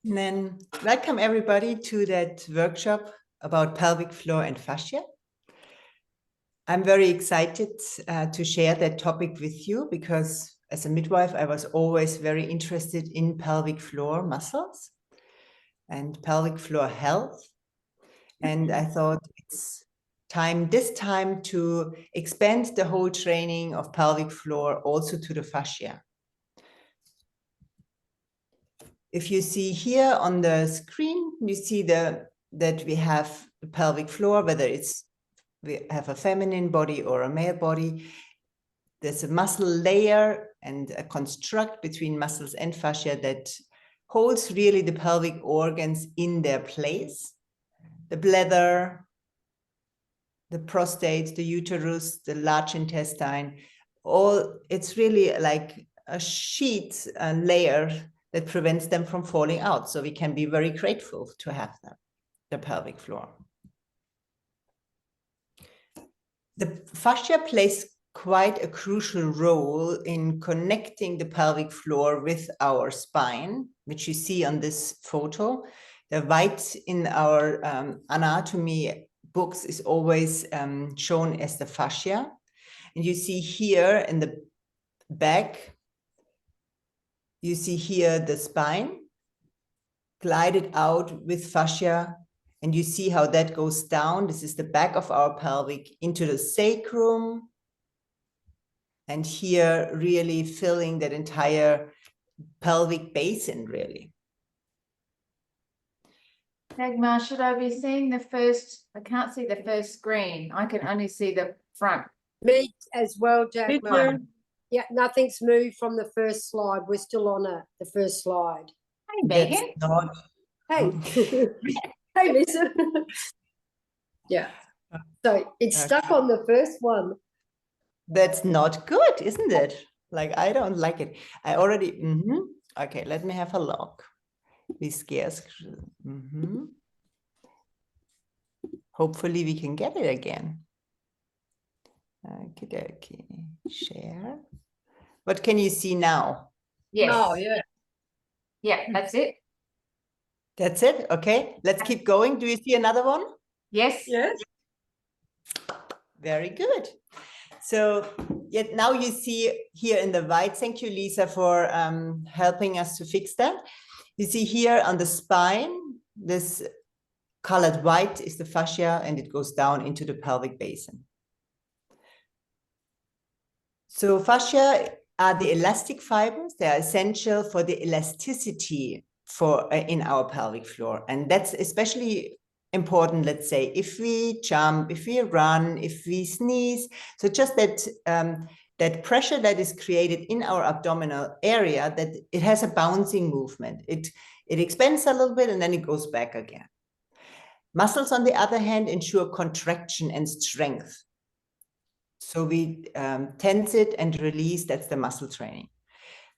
And then welcome everybody to that workshop about pelvic floor and fascia. I'm very excited to share that topic with you because as a midwife, I was always very interested in pelvic floor muscles and pelvic floor health. And I thought it's this time to expand the whole training of pelvic floor also to the fascia. If you see here on the screen, you see that we have the pelvic floor, whether we have a feminine body or a male body. There's a muscle layer and a construct between muscles and fascia that holds really the pelvic organs in their place. The bladder, the prostate, the uterus, the large intestine, it's really like a sheet, a layer that prevents them from falling out. So we can be very grateful to have them, the pelvic floor. The fascia plays quite a crucial role in connecting the pelvic floor with our spine, which you see on this photo. The white in our anatomy books is always shown as the fascia. And you see here in the back, you see here the spine glided out with fascia, and you see how that goes down. This is the back of our pelvic into the sacrum, and here really filling that entire pelvic basin, really. Dagmar, should I be seeing the first? I can't see the first screen. I can only see the front. Me as well, Dagmar. Yeah, nothing's moved from the first slide. We're still on the first slide. Hey, Megan. Hey. Hey, Lisa. Yeah. So it's stuck on the first one. That's not good, isn't it? Like, I don't like it. I already, Okay, let me have a look. We scarce. Hopefully we can get it again. Okay, share. What can you see now? Yes. Oh, yeah. Yeah, that's it. That's it. Okay, let's keep going. Do you see another one? Yes. Yes. Very good. So now you see here in the white, thank you, Lisa, for helping us to fix that. You see here on the spine, this colored white is the fascia, and it goes down into the pelvic basin. So fascia are the elastic fibers. They are essential for the elasticity in our pelvic floor. And that's especially important, let's say, if we jump, if we run, if we sneeze. So just that pressure that is created in our abdominal area, that it has a bouncing movement. It expands a little bit and then it goes back again. Muscles, on the other hand, ensure contraction and strength. So we tense it and release. That's the muscle training.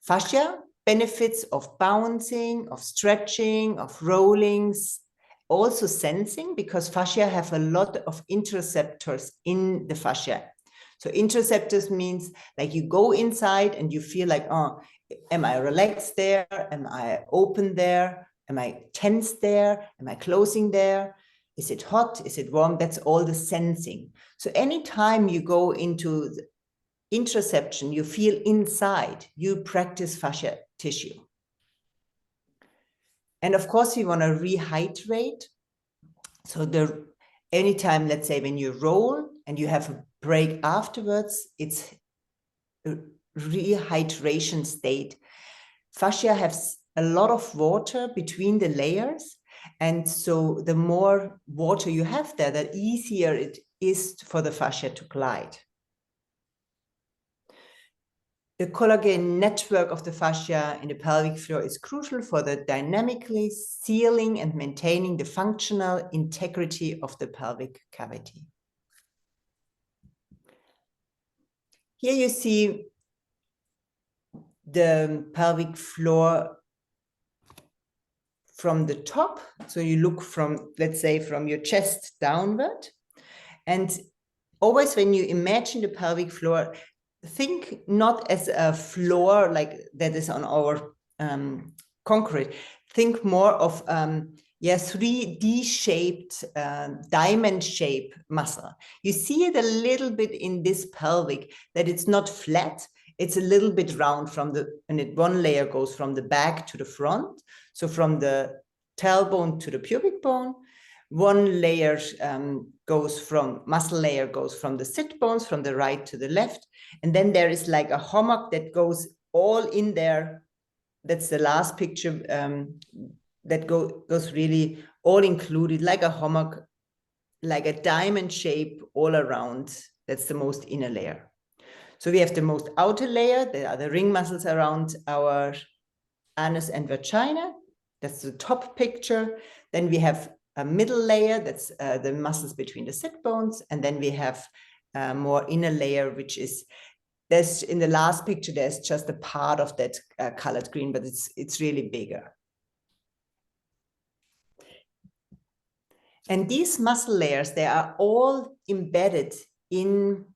Fascia benefits of bouncing, of stretching, of rollings, also sensing, because fascia have a lot of interoceptors in the fascia. So interoceptors means like you go inside and you feel like, oh, am I relaxed there? Am I open there? Am I tense there? Am I closing there? Is it hot? Is it warm? That's all the sensing. So anytime you go into the interoception, you feel inside, you practice fascia tissue. And of course, we want to rehydrate. So anytime, let's say, when you roll and you have a break afterwards, it's a rehydration state. Fascia has a lot of water between the layers. And so the more water you have there, the easier it is for the fascia to glide. The collagen network of the fascia in the pelvic floor is crucial for the dynamically sealing and maintaining the functional integrity of the pelvic cavity. Here you see the pelvic floor from the top. So you look from, let's say, from your chest downward. And always when you imagine the pelvic floor, think not as a floor like that is on our concrete. think more of 3D shaped, diamond shape muscle. You see it a little bit in this pelvic, that it's not flat, it's a little bit round from the, and one layer goes from the back to the front. So from the tailbone to the pubic bone, one layer muscle layer goes from the sit bones, from the right to the left. And then there is like a hummock that goes all in there. That's the last picture that goes really all included, like a hummock, like a diamond shape all around. That's the most inner layer. So we have the most outer layer. There are the ring muscles around our anus and vagina. That's the top picture. Then we have a middle layer. That's the muscles between the sit bones. And then we have a more inner layer, which is, there's in the last picture, there's just a part of that colored green, but it's really bigger. And these muscle layers, they are all embedded in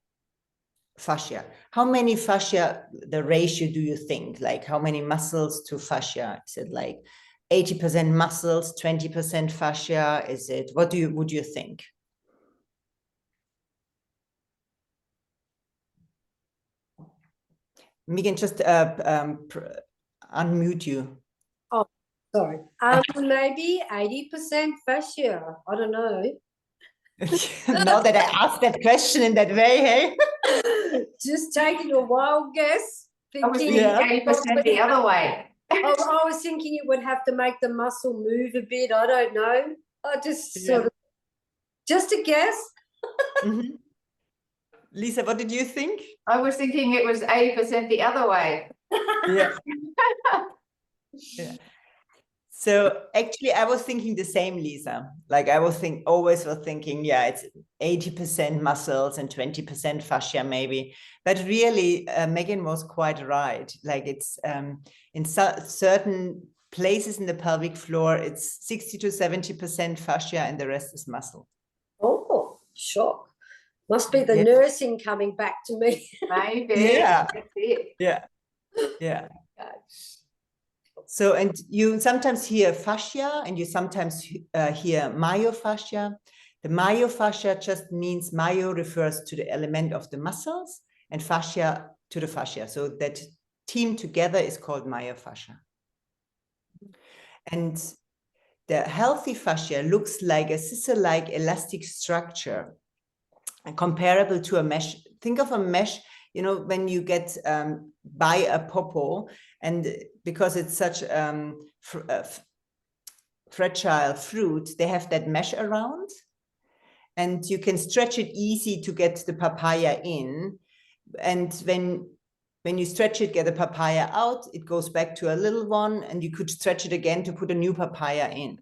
fascia. How many fascia, the ratio do you think? Like how many muscles to fascia? Is it like 80% muscles, 20% fascia? Is it, would you think? Megan, just unmute you. Oh, sorry. Maybe 80% fascia. I don't know. Now that I asked that question in that way, hey? Just taking a wild guess. I was Thinking, thinking 80% the other way. I was thinking it would have to make the muscle move a bit. I don't know. I just sort of, just a guess. Mm-hmm. Lisa, what did you think? I was thinking it was 80% the other way. Yeah. Yeah. So actually, I was thinking the same, Lisa. Like I was thinking, yeah, it's 80% muscles and 20% fascia, maybe. But really, Megan was quite right. Like it's in certain places in the pelvic floor, it's 60 to 70% fascia, and the rest is muscle. Oh, shock. Must be the Yeah. nursing coming back to me. Maybe. Yeah. That's it. Yeah. Yeah. So, and you sometimes hear fascia and you sometimes hear myofascia. The myofascia just means myo refers to the element of the muscles and fascia to the fascia. So that team together is called myofascia. And the healthy fascia looks like a scissor-like elastic structure comparable to a mesh. Think of a mesh, you know, when you get buy a popo, and because it's such fragile fruit, they have that mesh around, and you can stretch it easy to get the papaya in. And when you stretch it, get the papaya out, it goes back to a little one, and you could stretch it again to put a new papaya in.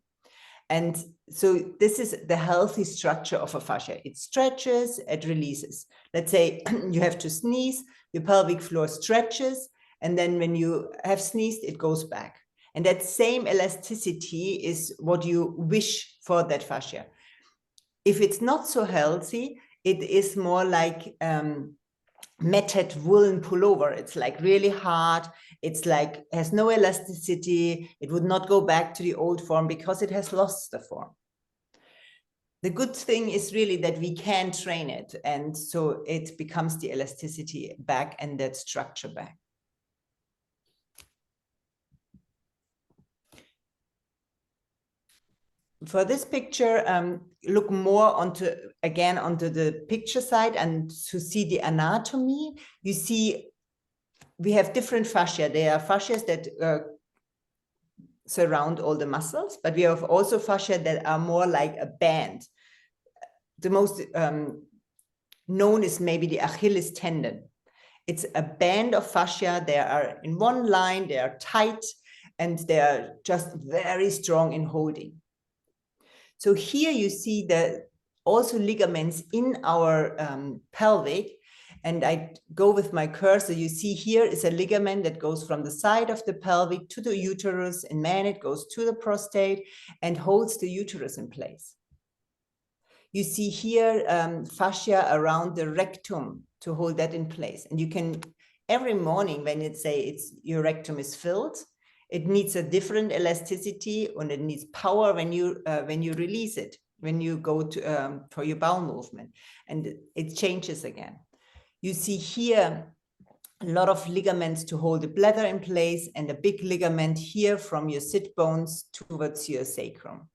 And so this is the healthy structure of a fascia. It stretches, it releases. Let's say you have to sneeze, your pelvic floor stretches, and then when you have sneezed, it goes back. And that same elasticity is what you wish for that fascia. If it's not so healthy, it is more like matted woolen pullover. It's like really hard. It's like has no elasticity. It would not go back to the old form because it has lost the form. The good thing is really that we can train it. And so it becomes the elasticity back and that structure back. For this picture, look more onto the picture side and to see the anatomy. You see, we have different fascia. There are fascias that surround all the muscles, but we have also fascia that are more like a band. The most known is maybe the Achilles tendon. It's a band of fascia. They are in one line, they are tight, and they are just very strong in holding. So here you see the also ligaments in our pelvic, and I go with my cursor. You see here is a ligament that goes from the side of the pelvic to the uterus. In man, it goes to the prostate and holds the uterus in place. You see here fascia around the rectum to hold that in place. And you can, every morning when it say your rectum is filled, it needs a different elasticity and it needs power when you release it, when you go to for your bowel movement, and it changes again. You see here a lot of ligaments to hold the bladder in place and a big ligament here from your sit bones towards your sacrum.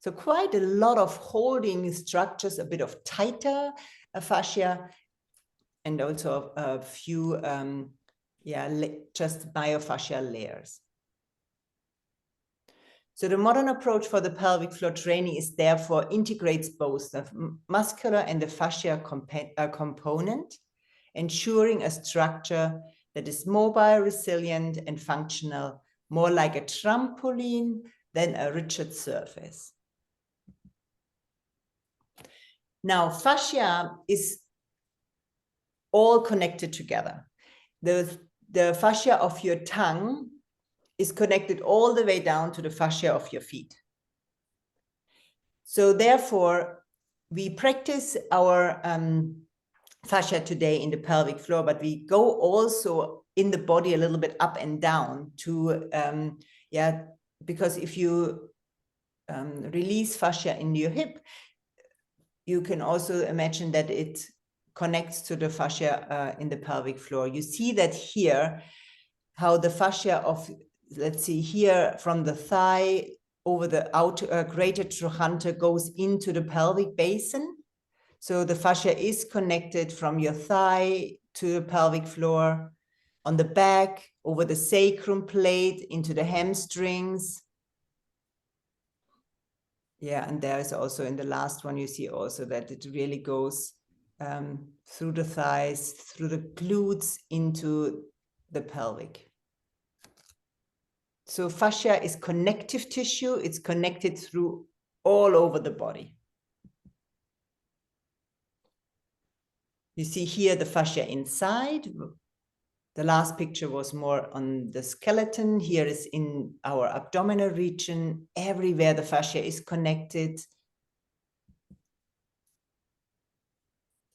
So quite a lot of holding structures, a bit of tighter fascia, and also a few just myofascial layers. So the modern approach for the pelvic floor training is therefore integrates both the muscular and the fascia component, ensuring a structure that is mobile, resilient, and functional, more like a trampoline than a rigid surface. Now, fascia is all connected together. The fascia of your tongue is connected all the way down to the fascia of your feet. So therefore, we practice our fascia today in the pelvic floor, but we go also in the body a little bit up and down to, because if you release fascia in your hip, you can also imagine that it connects to the fascia in the pelvic floor. You see that here, how the fascia of, let's see here, from the thigh over the outer greater trochanter goes into the pelvic basin. So the fascia is connected from your thigh to the pelvic floor, on the back, over the sacrum plate, into the hamstrings. Yeah, and there is also in the last one, you see also that it really goes through the thighs, through the glutes, into the pelvic. So fascia is connective tissue. It's connected through all over the body. You see here the fascia inside. The last picture was more on the skeleton. Here is in our abdominal region. Everywhere the fascia is connected.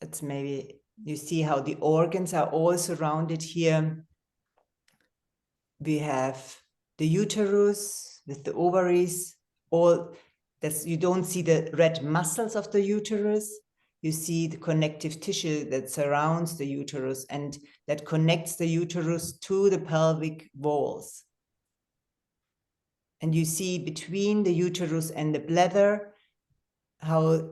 It's maybe, you see how the organs are all surrounded here. We have the uterus with the ovaries, all that's, you don't see the red muscles of the uterus. You see the connective tissue that surrounds the uterus and that connects the uterus to the pelvic walls. And you see between the uterus and the bladder, how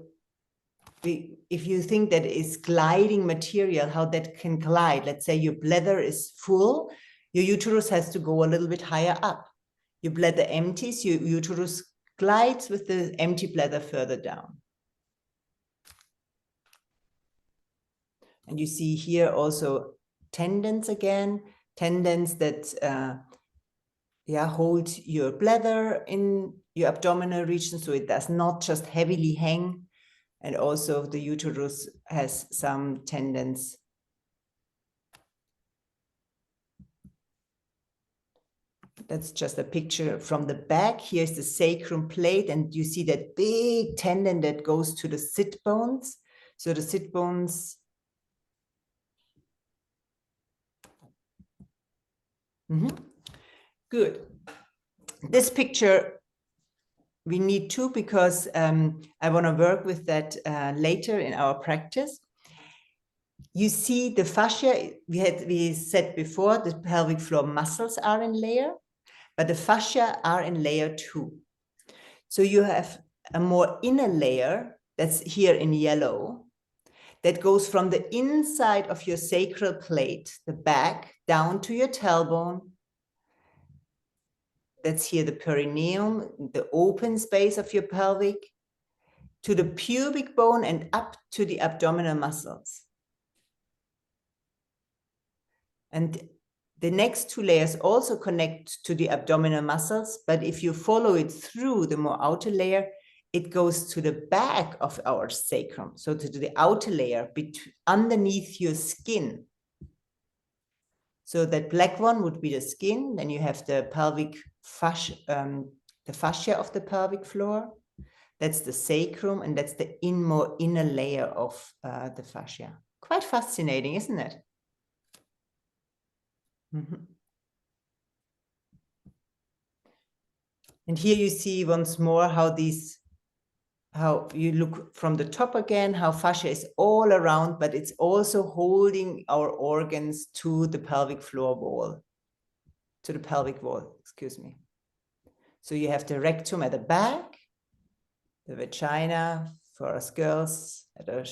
if you think that is gliding material, how that can glide. Let's say your bladder is full, your uterus has to go a little bit higher up. Your bladder empties, your uterus glides with the empty bladder further down. And you see here also tendons again, tendons that hold your bladder in your abdominal region so it does not just heavily hang. And also the uterus has some tendons. That's just a picture from the back. Here's the sacrum plate, and you see that big tendon that goes to the sit bones. So the sit bones. Good. This picture we need to, because I want to work with that later in our practice. You see the fascia, we said before, the pelvic floor muscles are in layer, but the fascia are in layer 2. So you have a more inner layer that's here in yellow that goes from the inside of your sacral plate, the back, down to your tailbone. That's here the perineum, the open space of your pelvic, to the pubic bone and up to the abdominal muscles. And the next 2 layers also connect to the abdominal muscles, but if you follow it through the more outer layer, it goes to the back of our sacrum, so to the outer layer underneath your skin. So that black one would be the skin, then you have the pelvic fascia, the fascia of the pelvic floor. That's the sacrum, and that's the more inner layer of the fascia. Quite fascinating, isn't it? And here you see once more how you look from the top again, how fascia is all around, but it's also holding our organs to the pelvic floor wall, to the pelvic wall, excuse me. So you have the rectum at the back, the vagina for us girls at the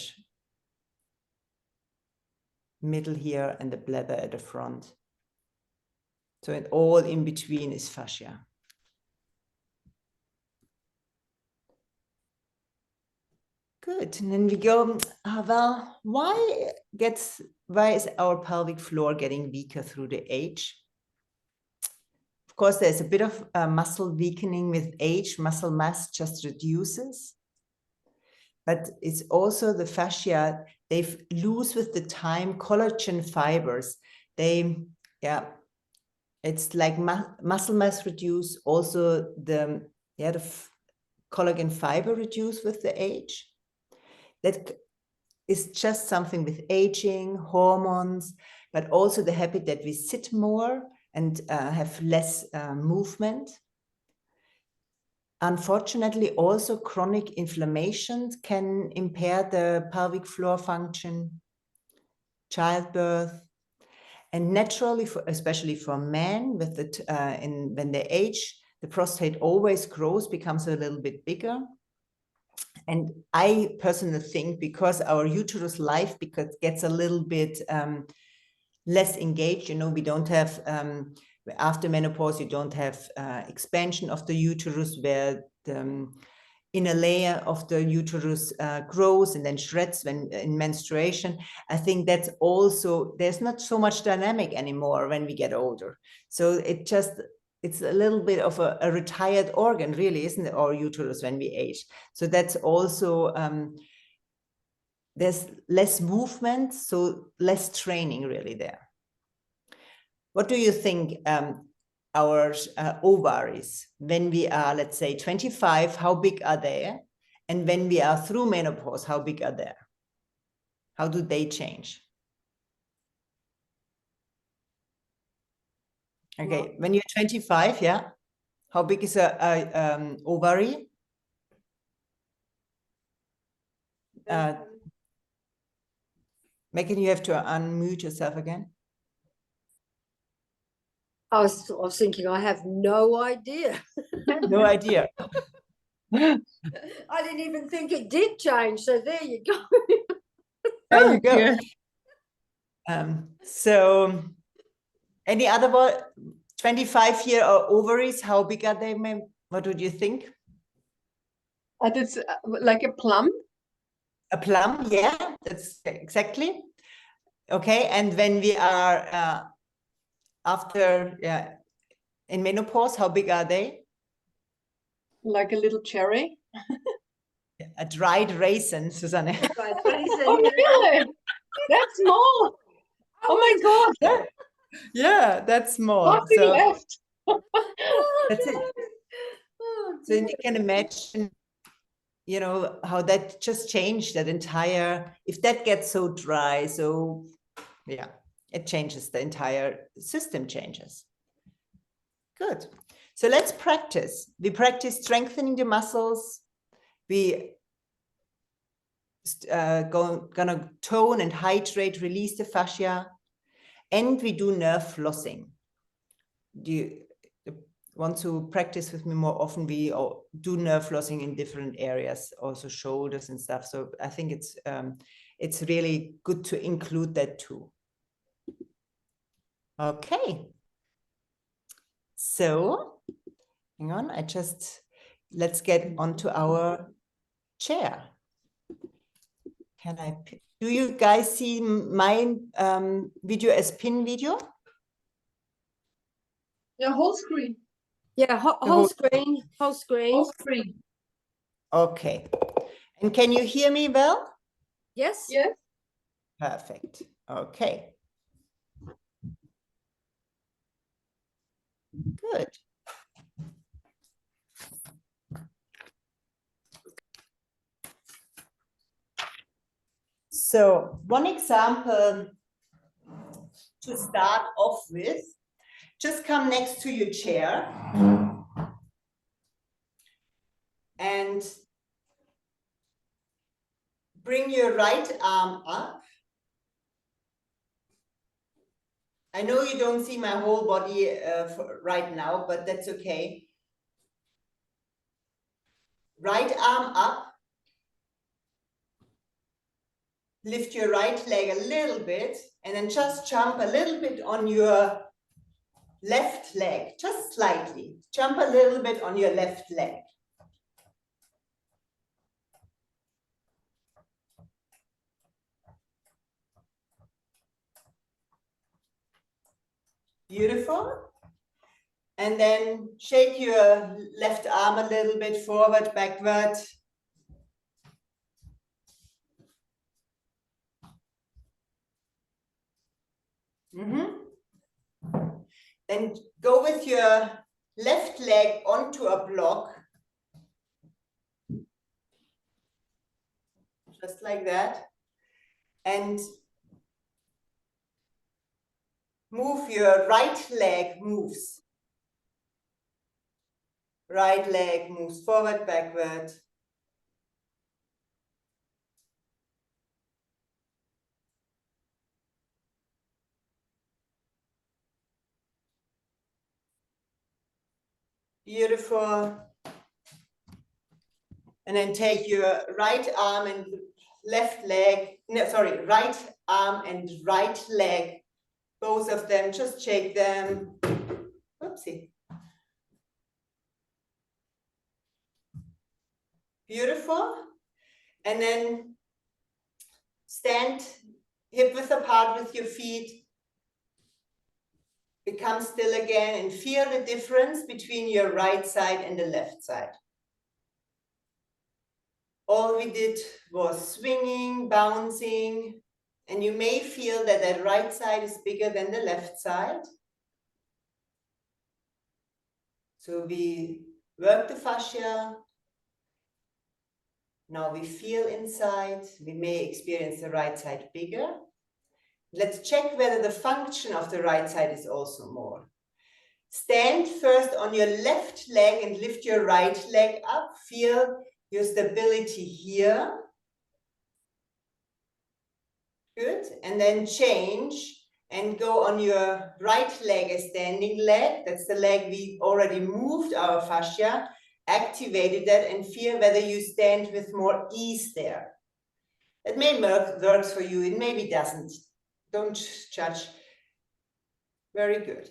middle here, and the bladder at the front. So it all in between is fascia. Good, and then we go, well, why is our pelvic floor getting weaker through the age? Of course, there's a bit of muscle weakening with age, muscle mass just reduces. But it's also the fascia, they lose with the time collagen fibers. It's like muscle mass reduce, also the collagen fiber reduce with the age. That is just something with aging, hormones, but also the habit that we sit more and have less movement. Unfortunately, also chronic inflammation can impair the pelvic floor function, childbirth, and naturally, especially for men, with when they age, the prostate always grows, becomes a little bit bigger. And I personally think because our uterus life gets a little bit less engaged, we don't have, after menopause, you don't have expansion of the uterus where the inner layer of the uterus grows and then shreds when in menstruation. I think that's also, there's not so much dynamic anymore when we get older. So it's a little bit of a retired organ, really, isn't it, our uterus when we age? So that's also, there's less movement, so less training really there. What do you think our ovaries, when we are, let's say, 25, how big are they? And when we are through menopause, how big are they? How do they change? Okay, when you're 25, yeah, how big is a ovary? Megan, you have to unmute yourself again. I was thinking, I have no idea. No idea. I didn't even think it did change. So there you go. There you go. So any other 25-year ovaries, how big are they? What would you think? It's like a plum. A plum, yeah, that's exactly. Okay, and when we are after, in menopause, how big are they? Like a little cherry. A dried raisin, Susanne. Oh, really? That's small. Oh my God. Yeah, that's small. Nothing left. That's it. So you can imagine, how that just changed that entire, if that gets so dry, so yeah, it changes, the entire system changes. Good. So let's practice. We practice strengthening the muscles. We gonna tone and hydrate, release the fascia, and we do nerve flossing. Do you want to practice with me more often? We do nerve flossing in different areas, also shoulders and stuff. So I think it's really good to include that too. Okay. So hang on, let's get onto our chair. Do you guys see my video as pin video? Yeah, whole screen. Yeah, whole screen, whole screen. Whole screen. Okay. And can you hear me well? Yes. Yes. Perfect. Okay. Good. So one example to start off with, just come next to your chair. bring your right arm up. I know you don't see my whole body right now, but that's okay. Right arm up. Lift your right leg a little bit and then just jump a little bit on your left leg, just slightly. Jump a little bit on your left leg. Beautiful. And then shake your left arm a little bit forward, backward. Then go with your left leg onto a block. Just like that. And move your right leg moves. Right leg moves forward, backward. Beautiful. And then take your right arm and left leg, no, sorry, right arm and right leg, both of them, just shake them. Oopsie. Beautiful. And then stand hip width apart with your feet. Become still again and feel the difference between your right side and the left side. All we did was swinging, bouncing, and you may feel that that right side is bigger than the left side. So we work the fascia. Now we feel inside. We may experience the right side bigger. Let's check whether the function of the right side is also more. Stand first on your left leg and lift your right leg up. Feel your stability here. Good. And then change and go on your right leg, a standing leg. That's the leg we already moved our fascia, activated that, and feel whether you stand with more ease there. It may work for you, it maybe doesn't. Don't judge. Very good.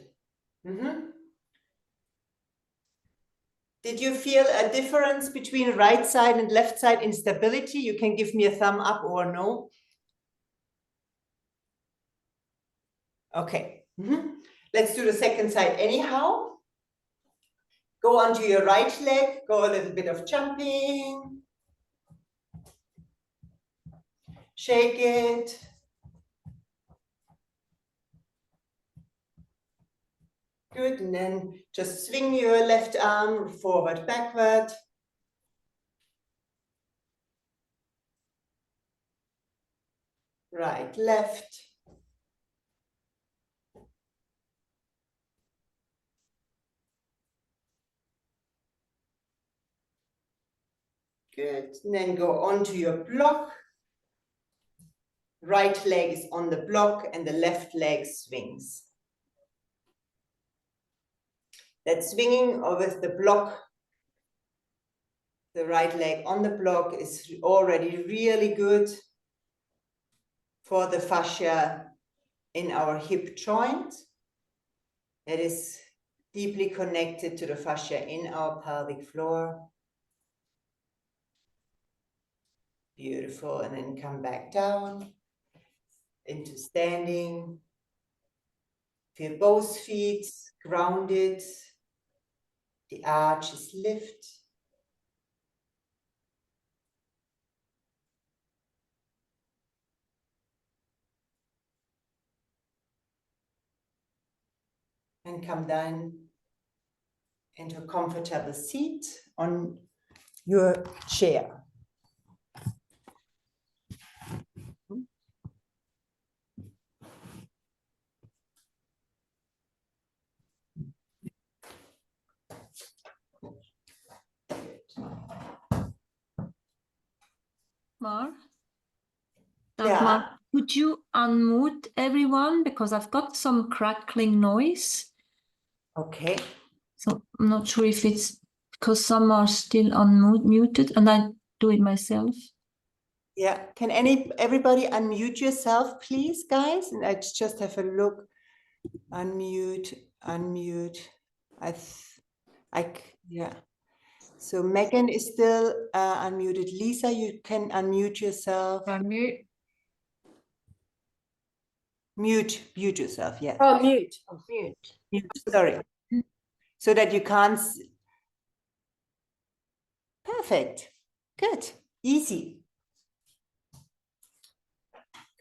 Did you feel a difference between right side and left side in stability? You can give me a thumb up or no. Okay. Let's do the second side anyhow. Go onto your right leg, go a little bit of jumping. Shake it. Good, and then just swing your left arm forward, backward. Right, left. Good, and then go onto your block. Right leg is on the block and the left leg swings. That swinging with the block, the right leg on the block, is already really good for the fascia in our hip joint. It is deeply connected to the fascia in our pelvic floor. Beautiful, and then come back down into standing. Feel both feet grounded. The arches lift. And come down into a comfortable seat on your chair. Mar? Mark, could you unmute everyone? Because I've got some crackling noise. Okay. So I'm not sure if it's because some are still unmuted and I do it myself. Yeah. Can everybody unmute yourself, please, guys? And I just have a look. Unmute. Yeah. So Megan is still unmuted. Lisa, you can unmute yourself. Unmute. Mute yourself. Yeah. Oh, mute. Mute. Sorry. So that you can't. Perfect. Good. Easy.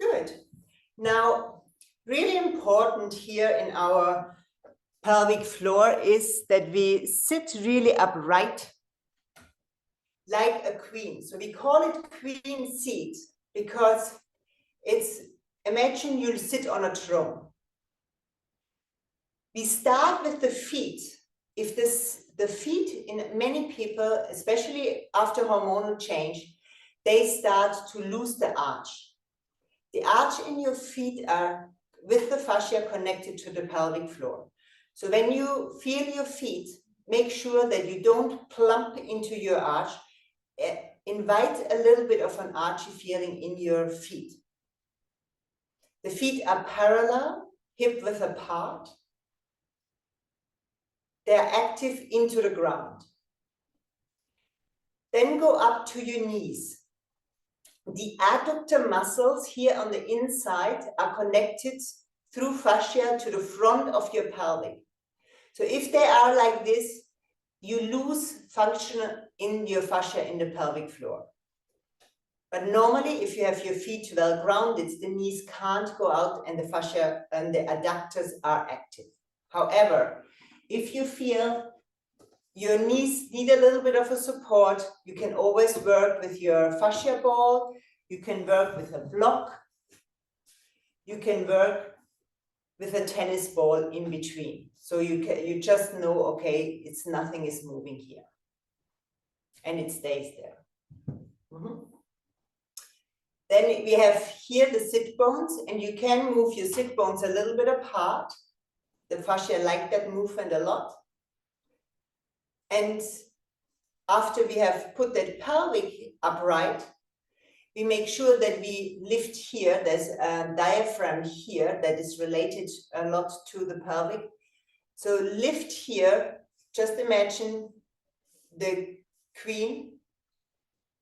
Good. Now, really important here in our pelvic floor is that we sit really upright like a queen. So we call it queen seat because it's, imagine you'll sit on a throne. We start with the feet. If the feet in many people, especially after hormonal change, they start to lose the arch. The arch in your feet are with the fascia connected to the pelvic floor. So when you feel your feet, make sure that you don't plump into your arch. Invite a little bit of an archy feeling in your feet. The feet are parallel, hip width apart. They're active into the ground. Then go up to your knees. The adductor muscles here on the inside are connected through fascia to the front of your pelvic. So if they are like this, you lose function in your fascia in the pelvic floor. But normally, if you have your feet well grounded, the knees can't go out and the fascia and the adductors are active. However, if you feel your knees need a little bit of a support, you can always work with your fascia ball, you can work with a block, you can work with a tennis ball in between. So you just know, okay, nothing is moving here. And it stays there. Then we have here the sit bones, and you can move your sit bones a little bit apart. The fascia like that movement a lot. And after we have put that pelvic upright, we make sure that we lift here. There's a diaphragm here that is related a lot to the pelvic. So lift here, just imagine the queen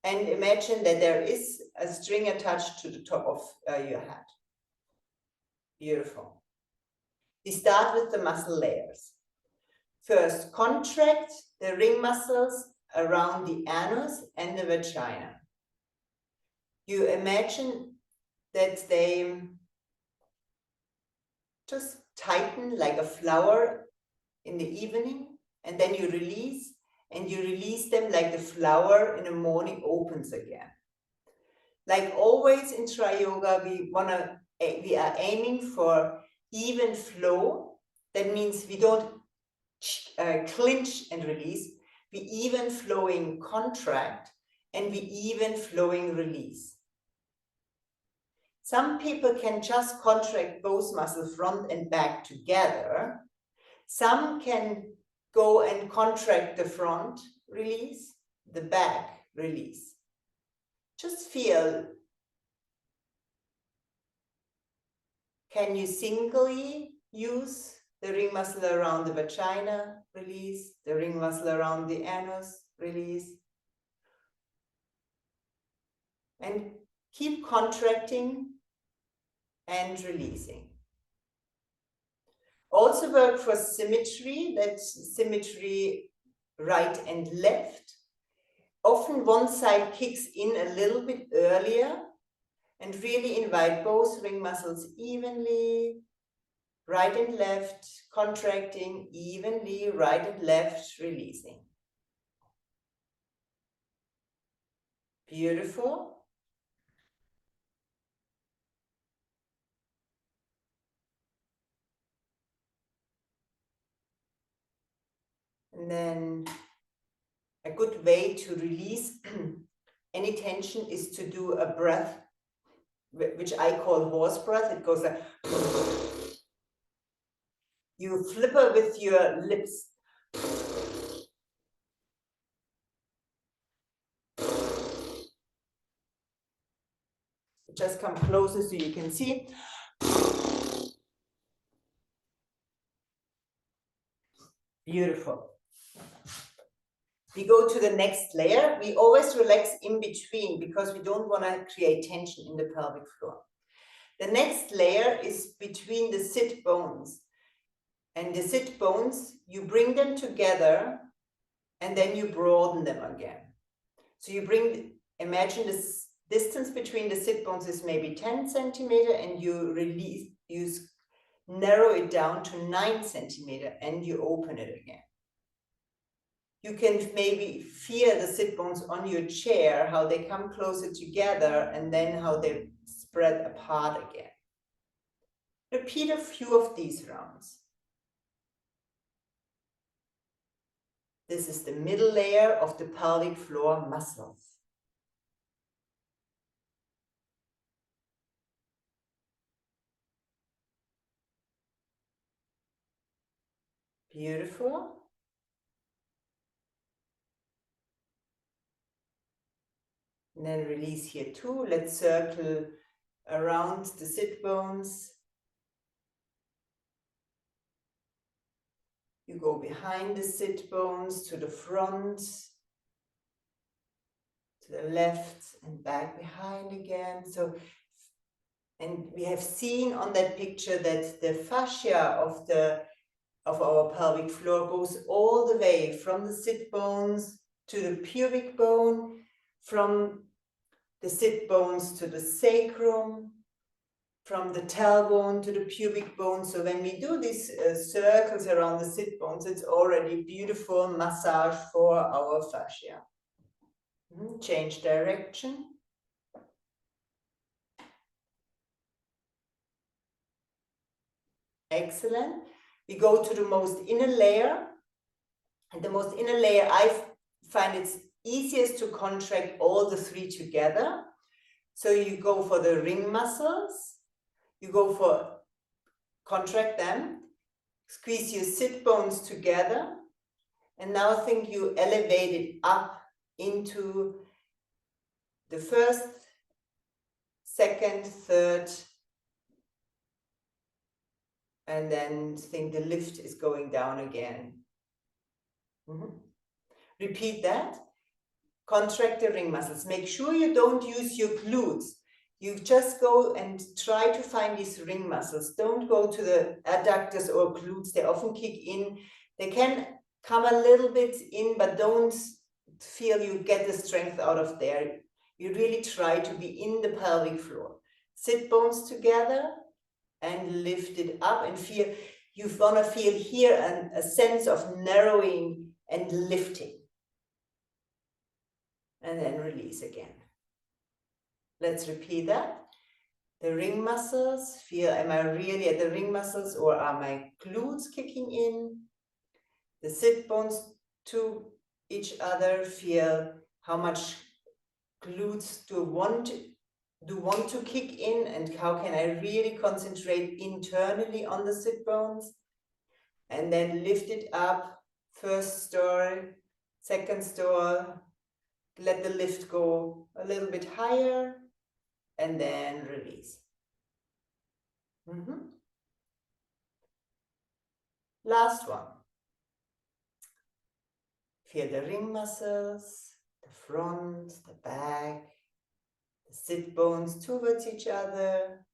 and imagine that there is a string attached to the top of your head. Beautiful. We start with the muscle layers. First, contract the ring muscles around the anus and the vagina. You imagine that they just tighten like a flower in the evening, and then you release, and you release them like the flower in the morning opens again. Like always in Tri Yoga, we are aiming for even flow. That means we don't clinch and release. We even flowing contract, and we even flowing release. Some people can just contract both muscles front and back together. Some can go and contract the front, release, the back, release. Just feel. Can you singly use the ring muscle around the vagina, release, the ring muscle around the anus, release. And keep contracting and releasing. Also work for symmetry, that's symmetry right and left. Often one side kicks in a little bit earlier, and really invite both ring muscles evenly, right and left, contracting evenly, right and left, releasing. Beautiful. And then a good way to release any tension is to do a breath which I call horse breath. It goes like, you flipper with your lips. Just come closer so you can see. Beautiful. We go to the next layer. We always relax in between because we don't want to create tension in the pelvic floor. The next layer is between the sit bones. And the sit bones, you bring them together and then you broaden them again. So you imagine this distance between the sit bones is maybe 10 centimeter and you narrow it down to 9 centimeter and you open it again. You can maybe feel the sit bones on your chair, how they come closer together and then how they spread apart again. Repeat a few of these rounds. This is the middle layer of the pelvic floor muscles. Beautiful. And then release here too. Let's circle around the sit bones. You go behind the sit bones to the front, to the left and back behind again. So, and we have seen on that picture that the fascia of our pelvic floor goes all the way from the sit bones to the pubic bone, from the sit bones to the sacrum, from the tailbone to the pubic bone. So when we do these circles around the sit bones, it's already beautiful massage for our fascia. Change direction. Excellent. We go to the most inner layer. And the most inner layer, I find it's easiest to contract all the three together. So you go for the ring muscles. You go for contract them, squeeze your sit bones together, and now think you elevate it up into the first, second, third, and then think the lift is going down again. Repeat that. Contract the ring muscles. Make sure you don't use your glutes. You just go and try to find these ring muscles. Don't go to the adductors or glutes. They often kick in. They can come a little bit in, but don't feel you get the strength out of there. You really try to be in the pelvic floor. Sit bones together and lift it up and feel, you want to feel here a sense of narrowing and lifting. And then release again. Let's repeat that. The ring muscles, feel, am I really at the ring muscles or are my glutes kicking in? The sit bones to each other, feel how much glutes do want to kick in and how can I really concentrate internally on the sit bones? And then lift it up, first stall, second stall, let the lift go a little bit higher and then release. Last one. Feel the ring muscles, the front, the back, the sit bones towards each other,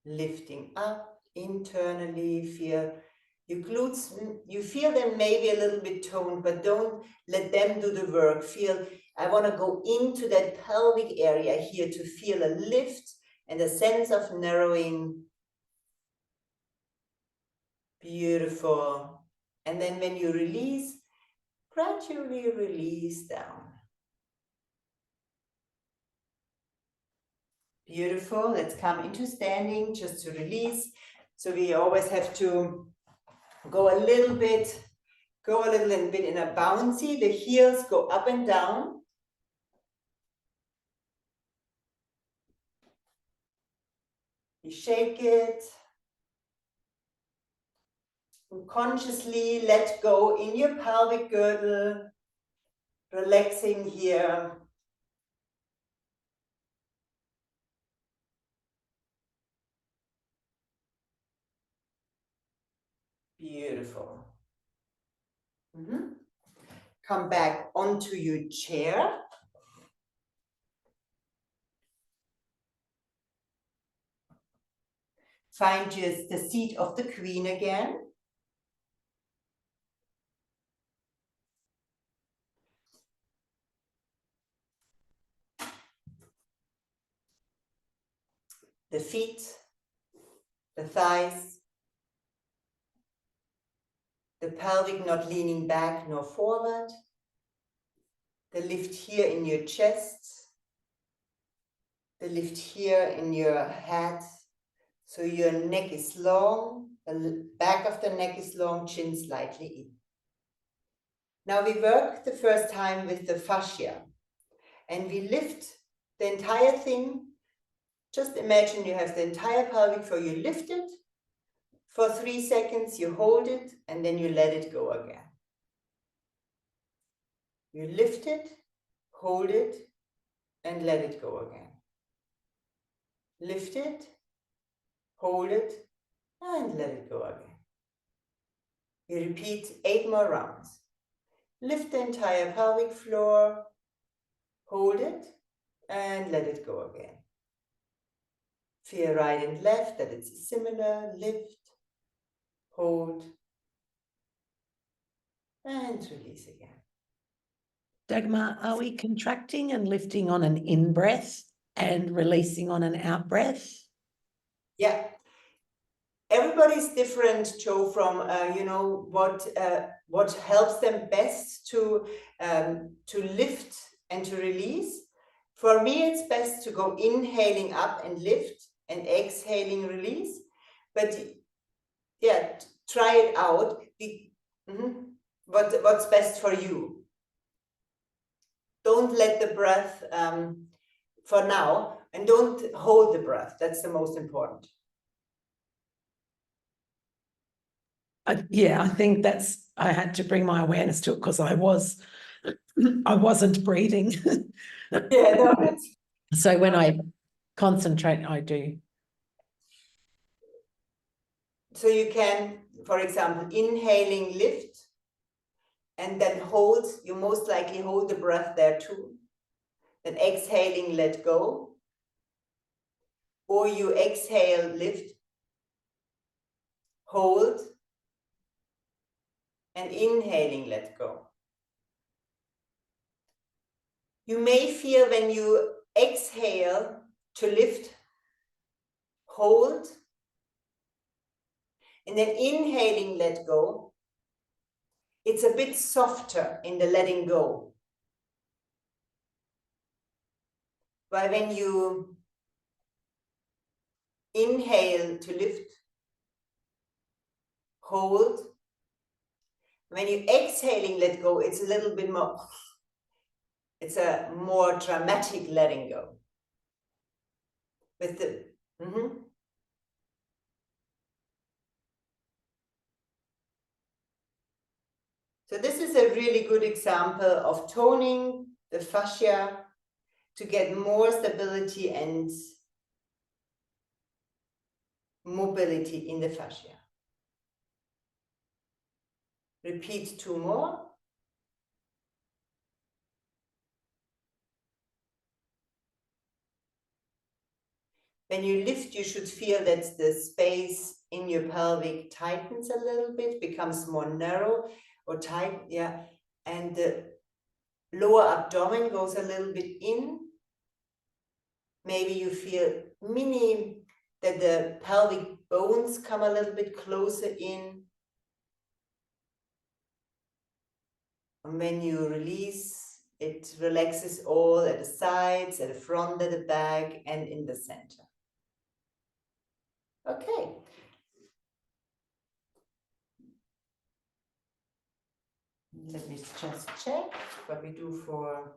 lifting up internally. Feel your glutes, you feel them maybe a little bit toned, but don't let them do the work. Feel, I want to go into that pelvic area here to feel a lift and a sense of narrowing. Beautiful. And then when you release, gradually release down. Beautiful. Let's come into standing just to release. So we always have to go a little bit in a bouncy. The heels go up and down. You shake it. And consciously let go in your pelvic girdle, relaxing here. Beautiful. Come back onto your chair. Find just the seat of the queen again. The feet, the thighs, the pelvic not leaning back nor forward. The lift here in your chest. The lift here in your head. So your neck is long, the back of the neck is long, chin slightly in. Now we work the first time with the fascia and we lift the entire thing. Just imagine you have the entire pelvic floor, you lift it for 3 seconds, you hold it, and then you let it go again. You lift it, hold it, and let it go again. Lift it, hold it, and let it go again. You repeat 8 more rounds. Lift the entire pelvic floor, hold it, and let it go again. Feel right and left that it's similar. Lift, hold, and release again. Dagmar, are we contracting and lifting on an in-breath and releasing on an out-breath? Yeah. Everybody's different, Joe, from what helps them best to lift and to release. For me, it's best to go inhaling up and lift and exhaling release. But yeah, try it out. What's best for you? Don't let the breath for now, and don't hold the breath. That's the most important. Yeah, I think I had to bring my awareness to it because I wasn't breathing. Yeah, no, So when I concentrate, I do. so you can, for example, inhaling, lift, and then hold. You most likely hold the breath there too. Then exhaling, let go. Or you exhale, lift, hold, and inhaling, let go. You may feel when you exhale to lift, hold, and then inhaling, let go. It's a bit softer in the letting go. While when you inhale to lift, hold, when you exhaling, let go, it's a little bit more, it's a more dramatic letting go. With the, So this is a really good example of toning the fascia to get more stability and mobility in the fascia. Repeat 2 more. When you lift, you should feel that the space in your pelvic tightens a little bit, becomes more narrow or tight, yeah. And the lower abdomen goes a little bit in. Maybe you feel that the pelvic bones come a little bit closer in. And when you release, it relaxes all at the sides, at the front, at the back, and in the center. Okay. Let me just check what we do for.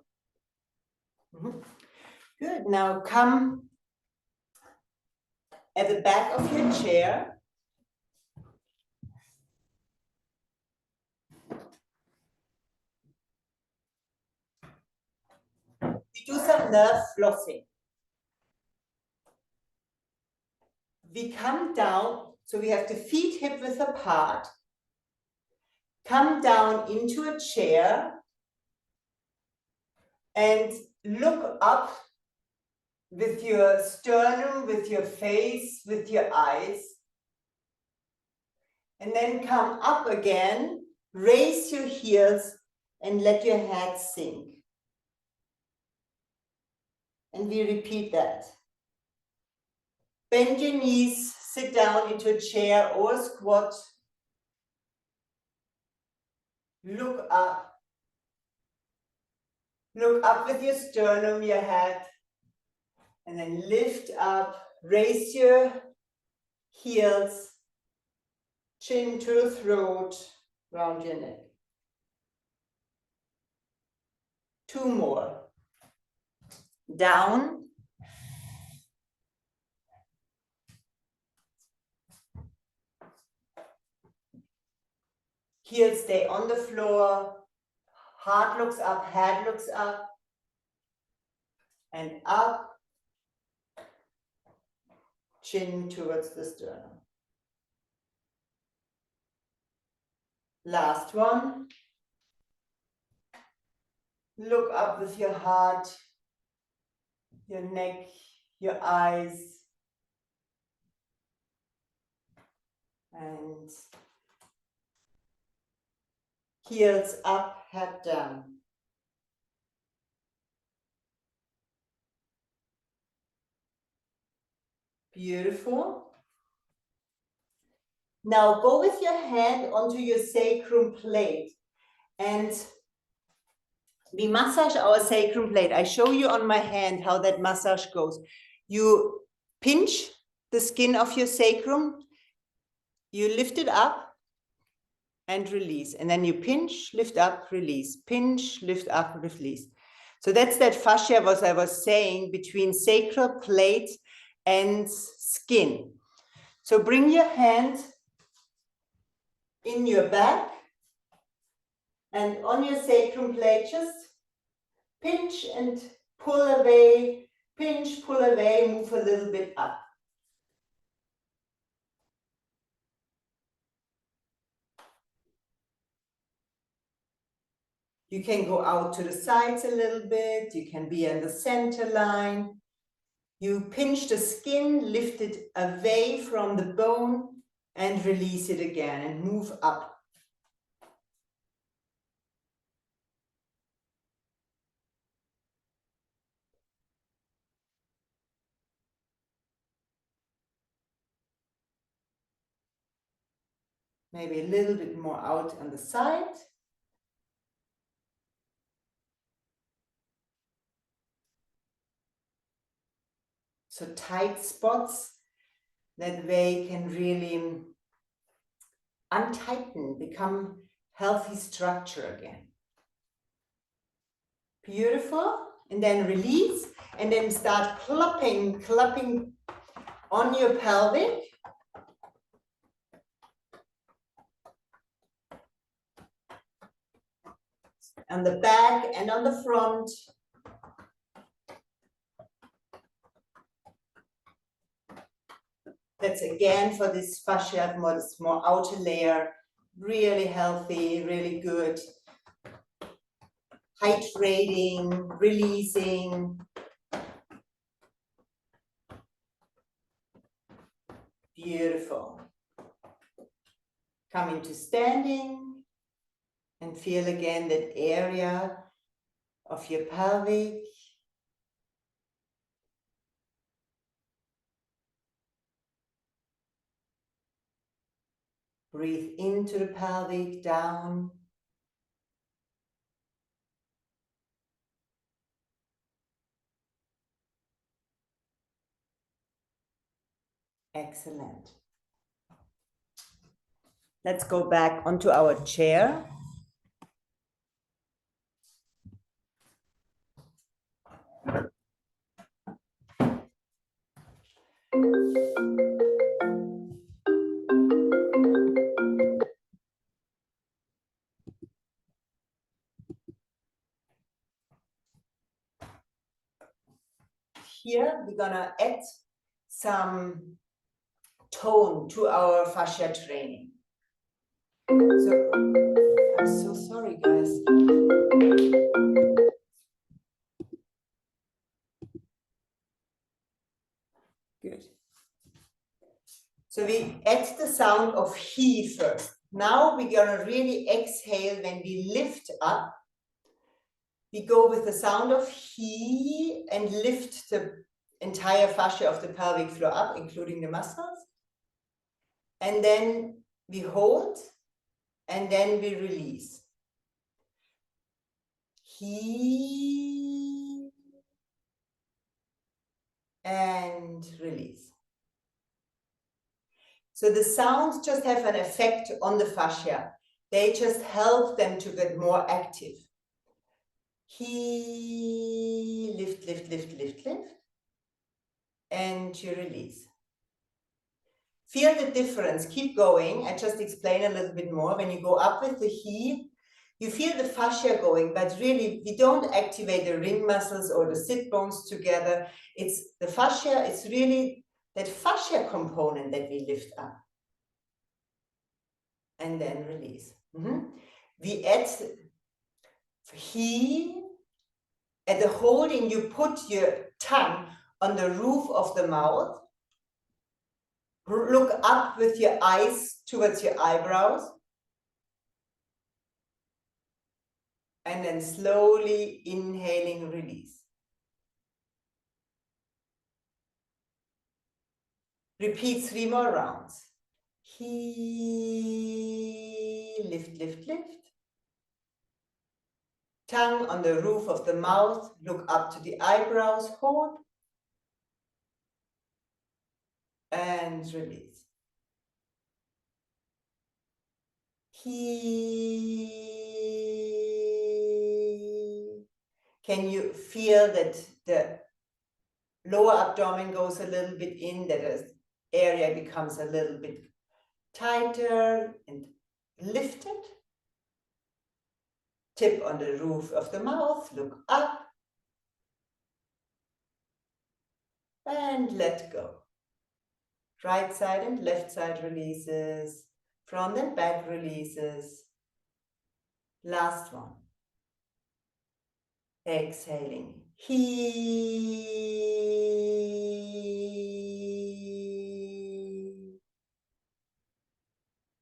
Good. Now come at the back of your chair. We do some nerve flossing. We come down, so we have the feet hip width apart. Come down into a chair and look up with your sternum, with your face, with your eyes. And then come up again, raise your heels and let your head sink. And we repeat that. Bend your knees, sit down into a chair or a squat. Look up. Look up with your sternum, your head. And then lift up, raise your heels, chin to the throat, round your neck. 2 more. Down. Heels stay on the floor. Heart looks up, head looks up. And up. Chin towards the sternum. Last one. Look up with your heart, your neck, your eyes. And heels up, head down. Beautiful. Now go with your hand onto your sacrum plate and we massage our sacrum plate. I show you on my hand how that massage goes. You pinch the skin of your sacrum, you lift it up and release. And then you pinch, lift up, release. Pinch, lift up, release. So that's that fascia, what I was saying, between sacral plate and skin. So bring your hand in your back and on your sacrum plate, just pinch and pull away, pinch, pull away, move a little bit up. You can go out to the sides a little bit, you can be in the center line. You pinch the skin, lift it away from the bone and release it again and move up. Maybe a little bit more out on the side. So tight spots, that way can really untighten, become healthy structure again. Beautiful. And then release and then start clapping on your pelvic. On the back and on the front. That's again for this fascia, more outer layer, really healthy, really good. Hydrating, releasing. Beautiful. Come into standing and feel again that area of your pelvic. Breathe into the pelvic, down. Excellent. Let's go back onto our chair. here we're gonna add some tone to our fascia training. So I'm so sorry, guys. Good. So we add the sound of he first. Now we're gonna really exhale when we lift up. We go with the sound of he and lift the entire fascia of the pelvic floor up, including the muscles. And then we hold, and then we release. He and release. So the sounds just have an effect on the fascia. They just help them to get more active. He, lift, lift, lift, lift, lift. And you release. Feel the difference. Keep going. I just explain a little bit more. When you go up with the he, you feel the fascia going, but really we don't activate the ring muscles or the sit bones together. It's the fascia, it's really that fascia component that we lift up. And then release. We add he, at the holding, you put your tongue on the roof of the mouth. Look up with your eyes towards your eyebrows. And then slowly inhaling, release. Repeat 3 more rounds. He, lift, lift, lift. Tongue on the roof of the mouth, look up to the eyebrows, hold. And release. He. Can you feel that the lower abdomen goes a little bit in, that the area becomes a little bit tighter and lifted? Tip on the roof of the mouth, look up. And let go. Right side and left side releases. Front and back releases. Last one. Exhaling. He.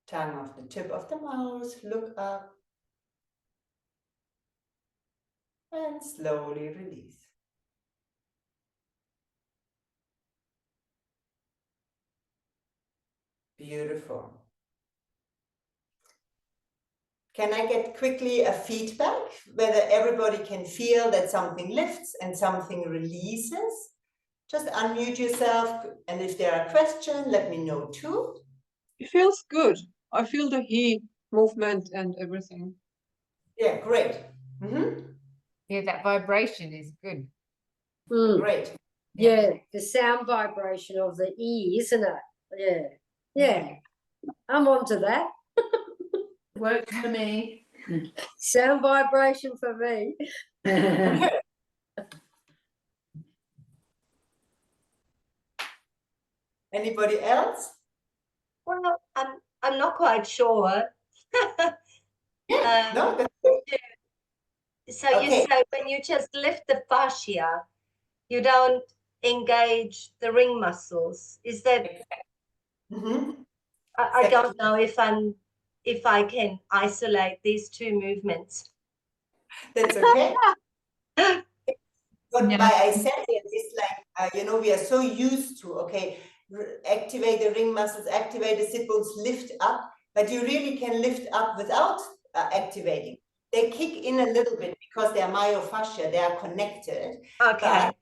Tongue off the tip of the mouth, look up. And slowly release. Beautiful. Can I get quickly a feedback whether everybody can feel that something lifts and something releases? Just unmute yourself, and if there are questions, let me know too. It feels good. I feel the he movement and everything. Yeah, great. Yeah, that vibration is good. Great. Yeah, the sound vibration of the E, isn't it? Yeah. I'm onto that. Works for me. Sound vibration for me. Anybody else? Well, I'm not quite sure. No, that's good. So you Okay. say when you just lift the fascia, you don't engage the ring muscles. Is that? I don't know if I can isolate these two movements. That's okay. But Yeah. why I said it is like, we are so used to, okay, activate the ring muscles, activate the sit bones, lift up, but you really can lift up without activating. They kick in a little bit because they are myofascia, they are connected. Okay.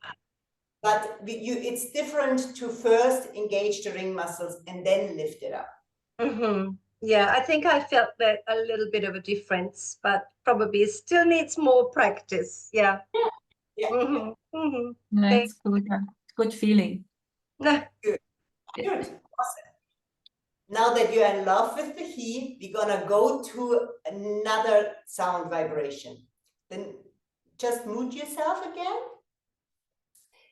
But it's different to first engage the ring muscles and then lift it up. Yeah, I think I felt that a little bit of a difference, but probably still needs more practice. Yeah. Yeah. No, it's good. Good feeling. No. Good. Awesome. Now that you're in love with the he, we're gonna go to another sound vibration. Then just mute yourself again.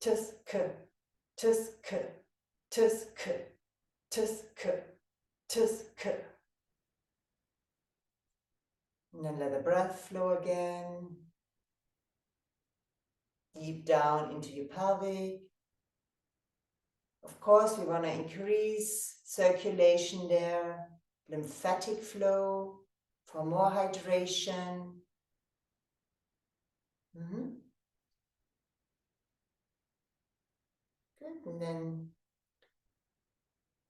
tusk, tusk, tusk, tusk, tusk. And then let the breath flow again. Deep down into your pelvic. Of course, we want to increase circulation there, lymphatic flow for more hydration. Good. And then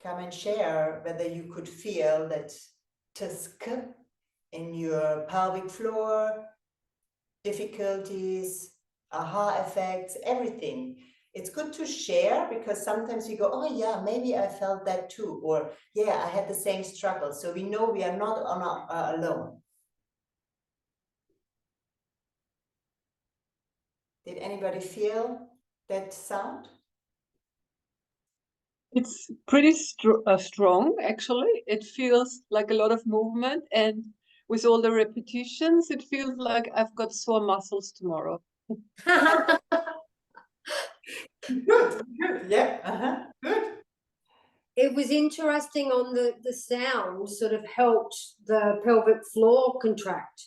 come and share whether you could feel that tusk in your pelvic floor, difficulties, aha effects, everything. It's good to share because sometimes we go, oh yeah, maybe I felt that too, or yeah, I had the same struggle. So we know we are not alone. Did anybody feel that sound? It's pretty strong, actually. It feels like a lot of movement, and with all the repetitions, it feels like I've got sore muscles tomorrow. Good, yeah, good. It was interesting on the sound sort of helped the pelvic floor contract.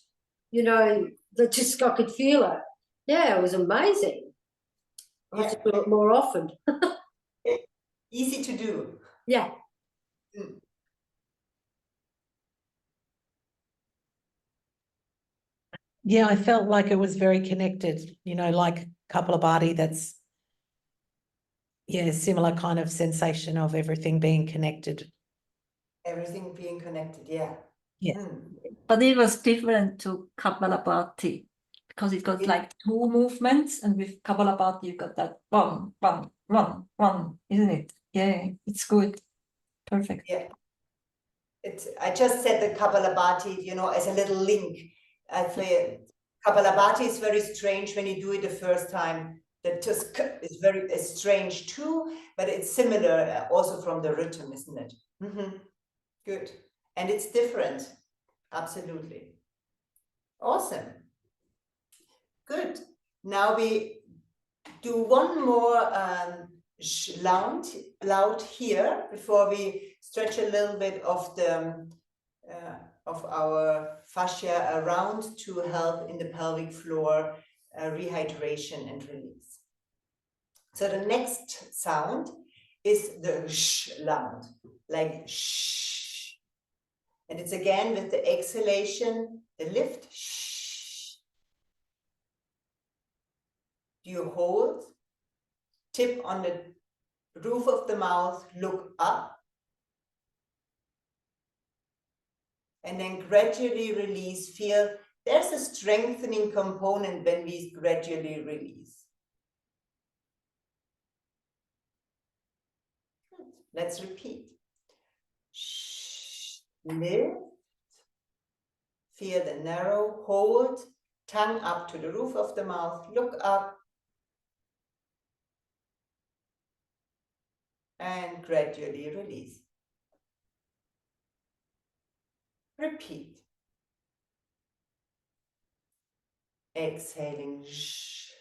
You know, I could feel it. Yeah, it was amazing. I have to do it more often. Easy to do. Yeah. Yeah, I felt like it was very connected, you know, like Kapalabhati, that's, yeah, similar kind of sensation of everything being connected. Everything being connected, yeah. Yeah. But it was different to Kapalabhati because it got like two movements, and with Kapalabhati you got that one, isn't it? Yeah, it's good. Perfect. Yeah. I just said the Kapalabhati, you know, as a little link. I feel Kapalabhati is very strange when you do it the first time. The tusk is very strange too, but it's similar also from the rhythm, isn't it? Good. And it's different. Absolutely. Awesome. Good. Now we do one more loud here before we stretch a little bit of the of our fascia around to help in the pelvic floor rehydration and release. So the next sound is the sh sound, like shh. And it's again with the exhalation, the lift. Shh. Do you hold? Tip on the roof of the mouth, look up. And then gradually release. Feel there's a strengthening component when we gradually release. Good. Let's repeat. Shh. Lift. Feel the narrow. Hold. Tongue up to the roof of the mouth. Look up. And gradually release. Repeat. Exhaling. Shh.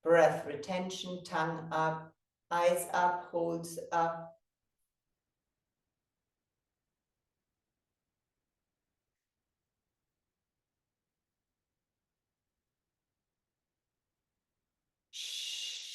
Breath retention, tongue up, eyes up, holds up. Shh.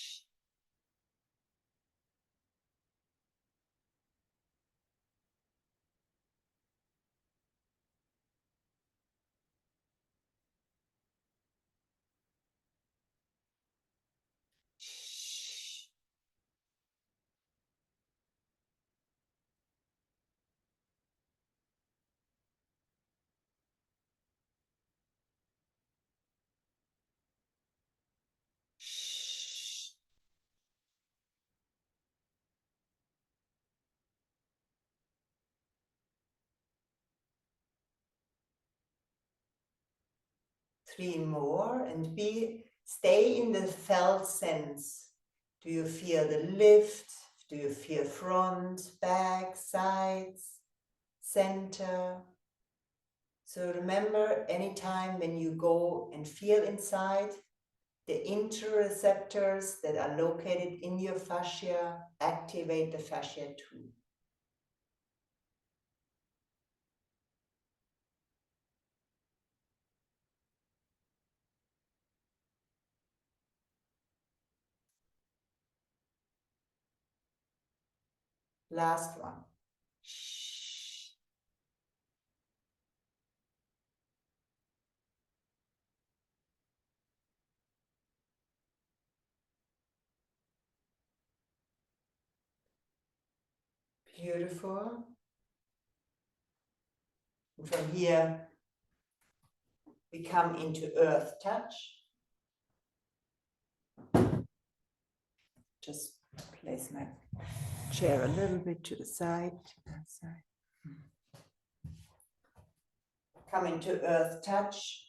Shh. 3 more and stay in the felt sense. Do you feel the lift? Do you feel front, back, sides, center? So remember, anytime when you go and feel inside, the interoceptors that are located in your fascia activate the fascia too. Last one. Shh. Beautiful. And from here, we come into earth touch. Just place my chair a little bit to the side. Come into earth touch.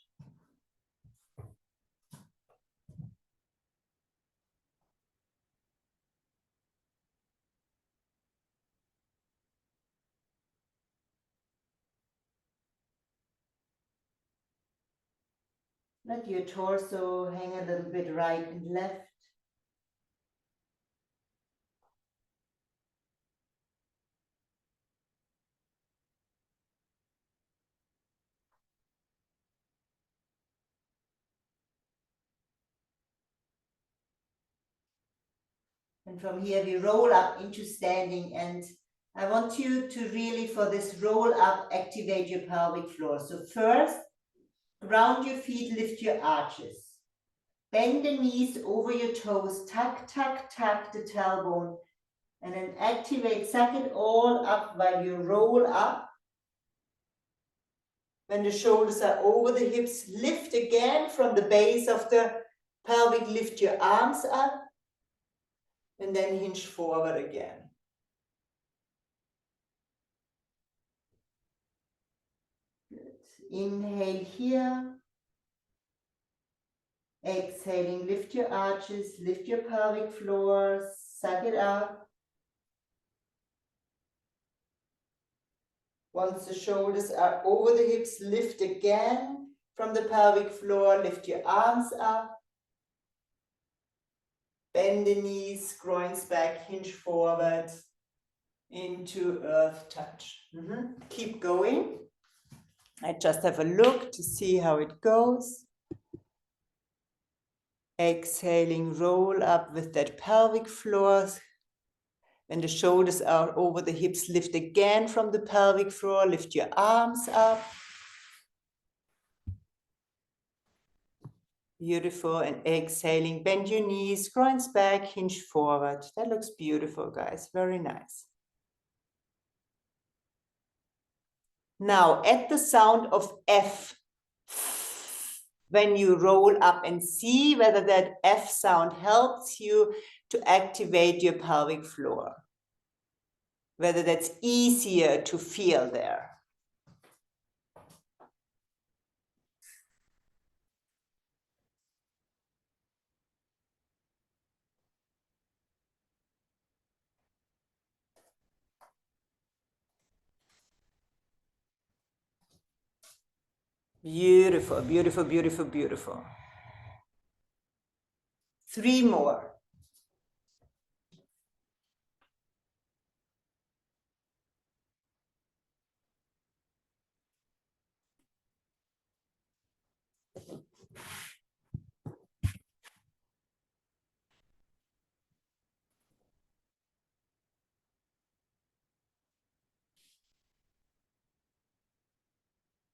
Let your torso hang a little bit right and left. And from here we roll up into standing, and I want you to really, for this roll up, activate your pelvic floor. So first, ground your feet, lift your arches. Bend the knees over your toes, tuck, tuck, tuck the tailbone, and then activate, suck it all up while you roll up. When the shoulders are over the hips, lift again from the base of the pelvic, lift your arms up, and then hinge forward again. Good. Inhale here. Exhaling, lift your arches, lift your pelvic floor, suck it up. Once the shoulders are over the hips, lift again from the pelvic floor, lift your arms up. Bend the knees, groins back, hinge forward into earth touch. Keep going. I just have a look to see how it goes. Exhaling, roll up with that pelvic floor. When the shoulders are over the hips, lift again from the pelvic floor, lift your arms up. Beautiful, and exhaling, bend your knees, groins back, hinge forward. That looks beautiful, guys, very nice. Now, at the sound of F, when you roll up, and see whether that F sound helps you to activate your pelvic floor. Whether that's easier to feel there. Beautiful, beautiful, beautiful, beautiful. 3 more.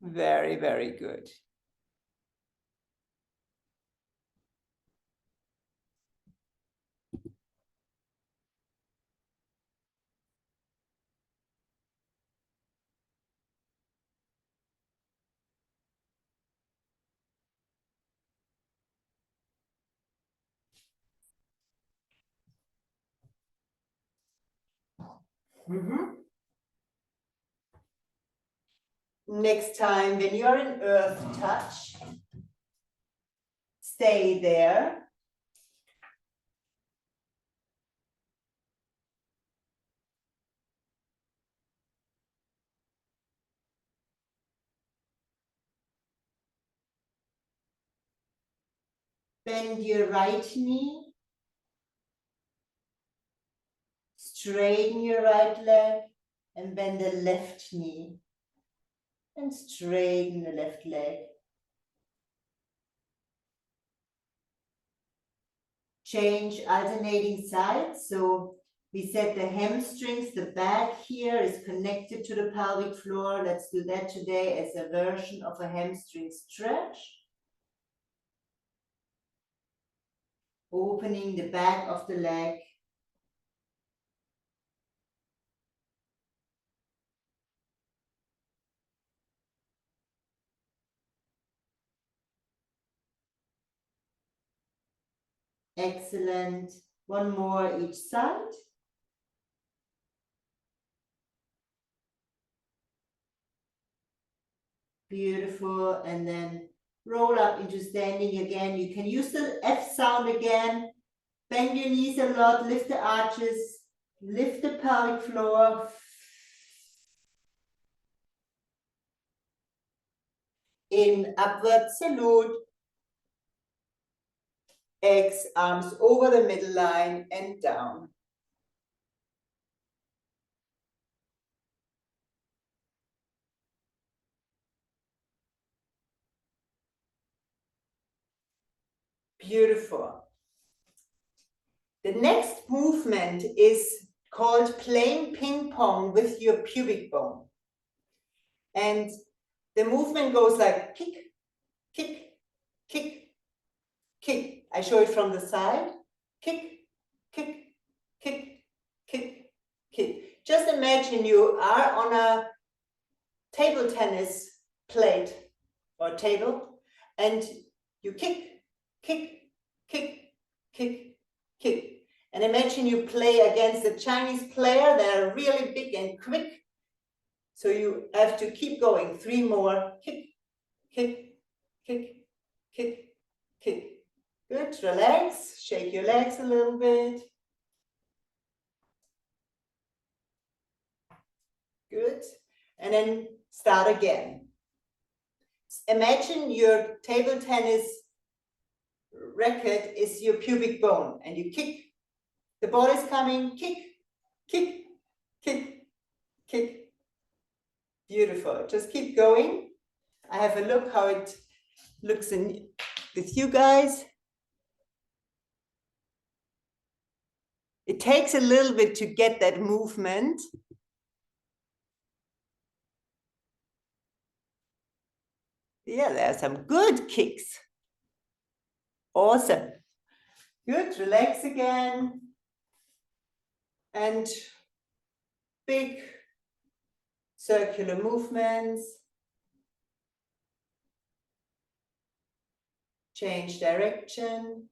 Very, very good. Next time, when you're in earth touch, stay there. Bend your right knee. Straighten your right leg and bend the left knee. And straighten the left leg. Change alternating sides. So we said the hamstrings, the back here is connected to the pelvic floor. Let's do that today as a version of a hamstring stretch. Opening the back of the leg. Excellent. One more each side. Beautiful. And then roll up into standing again. You can use the F sound again. Bend your knees a lot. Lift the arches. Lift the pelvic floor. In upward salute. X, arms over the middle line and down. Beautiful. The next movement is called playing ping pong with your pubic bone. And the movement goes like kick, kick, kick, kick. I show it from the side. Kick, kick, kick, kick, kick. Just imagine you are on a table tennis plate or table and you kick, kick, kick, kick, kick. And imagine you play against a Chinese player. They're really big and quick. So you have to keep going. 3 more. Kick, kick, kick, kick, kick. Good. Relax. Shake your legs a little bit. Good. And then start again. Imagine your table tennis racket is your pubic bone and you kick. The ball is coming. Kick, kick, kick, kick. Beautiful. Just keep going. I have a look how it looks in with you guys. It takes a little bit to get that movement. Yeah, there are some good kicks. Awesome. Good. Relax again. And big circular movements. Change direction.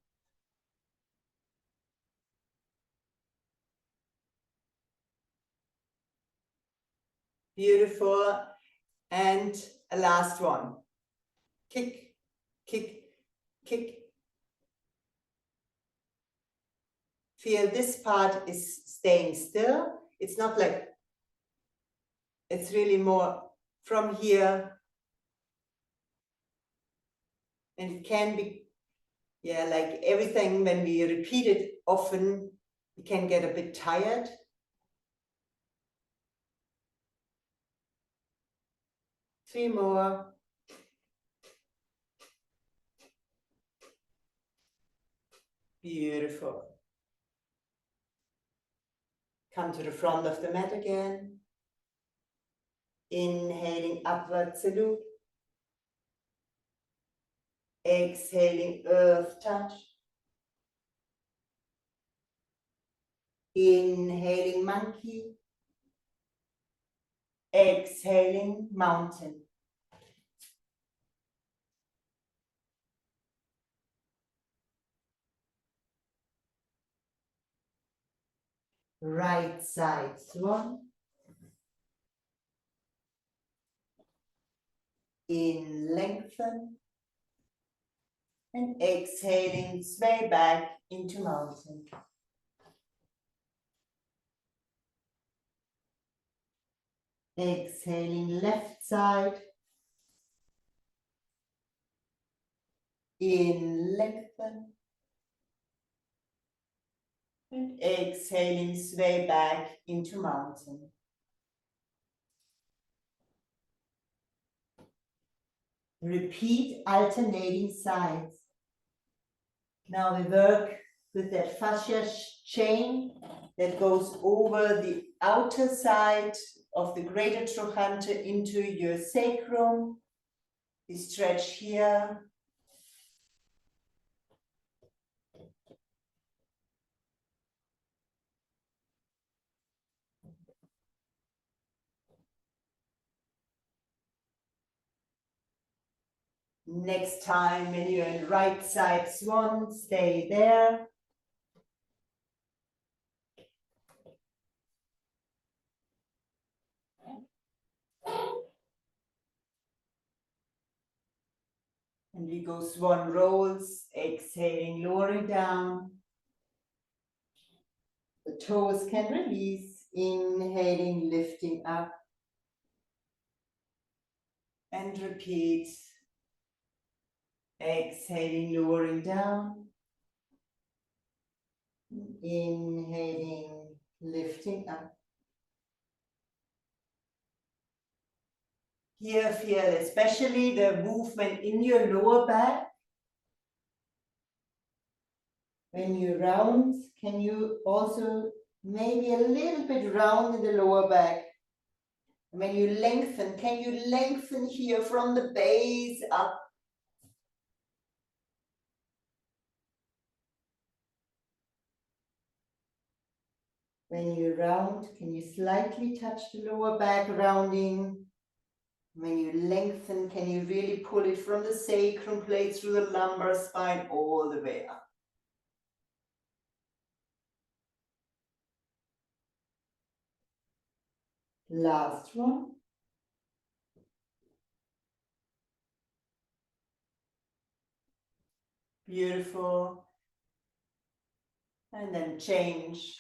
Beautiful. And a last one. Kick, kick, kick. Feel this part is staying still. It's not like, it's really more from here. And it can be, yeah, like everything when we repeat it often, we can get a bit tired. Three more. Beautiful. Come to the front of the mat again. Inhaling upward salute. Exhaling earth touch. Inhaling monkey. Exhaling mountain. Right side swan. In lengthen. And exhaling, sway back into mountain. Exhaling left side. In, lengthen. And exhaling, sway back into mountain. Repeat alternating sides. Now we work with that fascia chain that goes over the outer side of the greater trochanter into your sacrum. We stretch here. Next time when you're in right side swan, stay there. And we go swan rolls, exhaling, lowering down. The toes can release, inhaling, lifting up. And repeat. Exhaling, lowering down. Inhaling, lifting up. Here, feel especially the movement in your lower back. When you round, can you also maybe a little bit round in the lower back? When you lengthen, can you lengthen here from the base up? When you round, can you slightly touch the lower back rounding? When you lengthen, can you really pull it from the sacrum plate through the lumbar spine all the way up? Last one. Beautiful. And then change.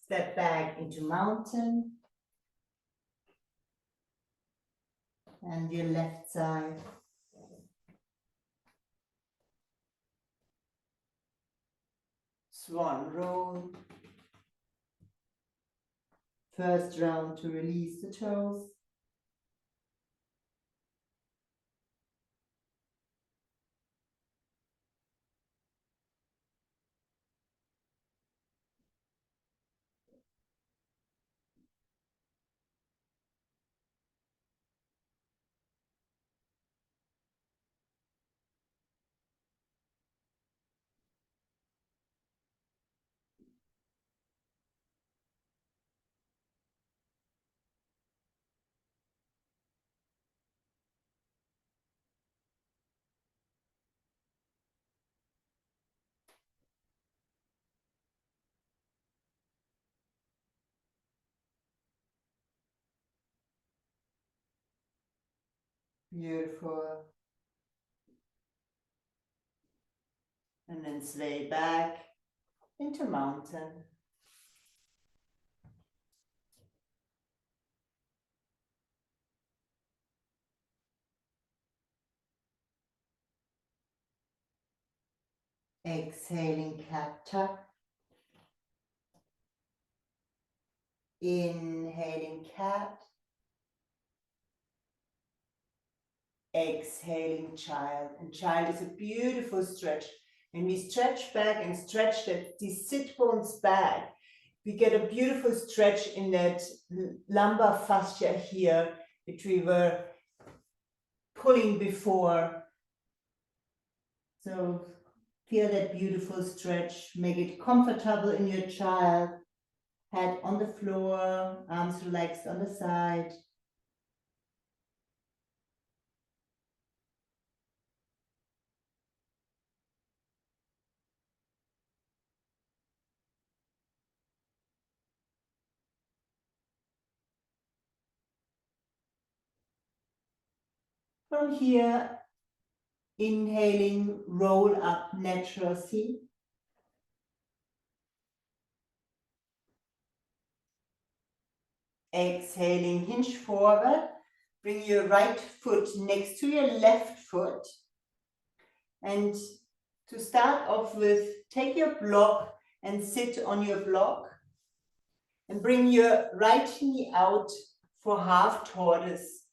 Step back into mountain. And your left side. Swan roll. First round to release the toes. Beautiful. And then sway back into mountain. Exhaling, cat tuck. Inhaling, cat. Exhaling, child. And child is a beautiful stretch. When we stretch back and stretch these sit bones back, we get a beautiful stretch in that lumbar fascia here, which we were pulling before. So feel that beautiful stretch. Make it comfortable in your child. Head on the floor, arms relaxed on the side. From here, inhaling, roll up, natural seat. Exhaling, hinge forward. Bring your right foot next to your left foot. And to start off with, take your block and sit on your block and bring your right knee out for half tortoise.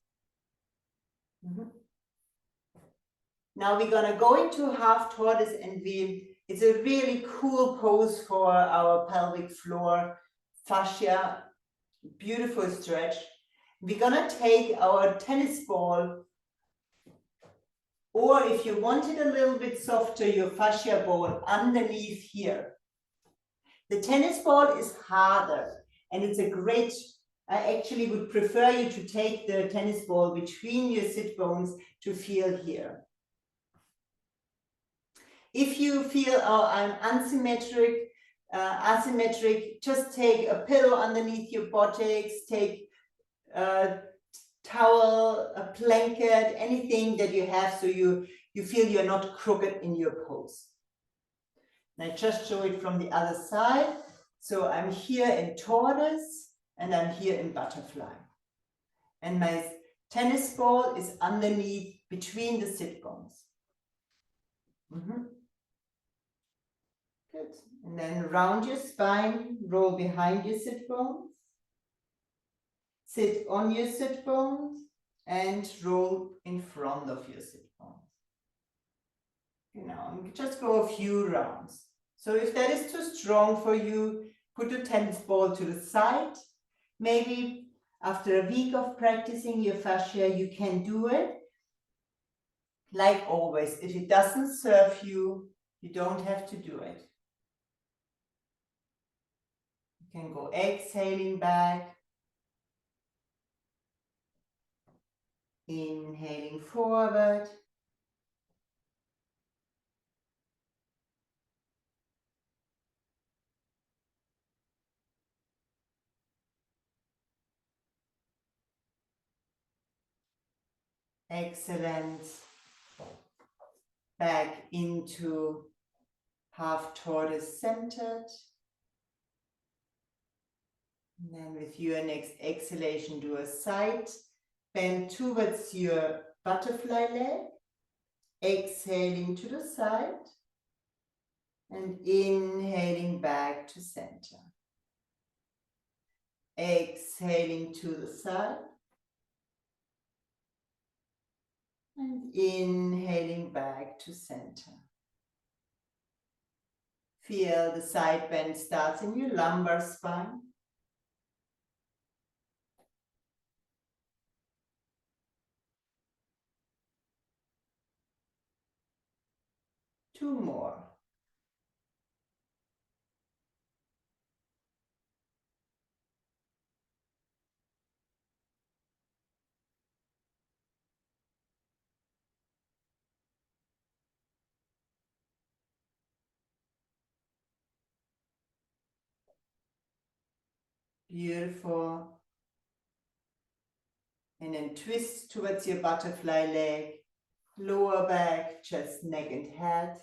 Now we're gonna go into half tortoise, and it's a really cool pose for our pelvic floor, fascia, beautiful stretch. We're gonna take our tennis ball, or if you want it a little bit softer, your fascia ball underneath here. The tennis ball is harder, and it's a great, I actually would prefer you to take the tennis ball between your sit bones to feel here. If you feel, oh, I'm asymmetric, just take a pillow underneath your buttocks, take a towel, a blanket, anything that you have so you feel you're not crooked in your pose. And I just show it from the other side. So I'm here in tortoise and I'm here in butterfly. And my tennis ball is underneath between the sit bones. Good. And then round your spine, roll behind your sit bones. Sit on your sit bones and roll in front of your sit bones. You know, just go a few rounds. So if that is too strong for you, put the tennis ball to the side. Maybe after a week of practicing your fascia, you can do it. Like always, if it doesn't serve you, you don't have to do it. You can go exhaling back, inhaling forward, excellent, back into half tortoise centered. And then with your next exhalation, do a side bend towards your butterfly leg, exhaling to the side, and inhaling back to center. Exhaling to the side, and inhaling back to center. Feel the side bend starts in your lumbar spine. Two more. Beautiful. And then twist towards your butterfly leg, lower back, chest, neck, and head.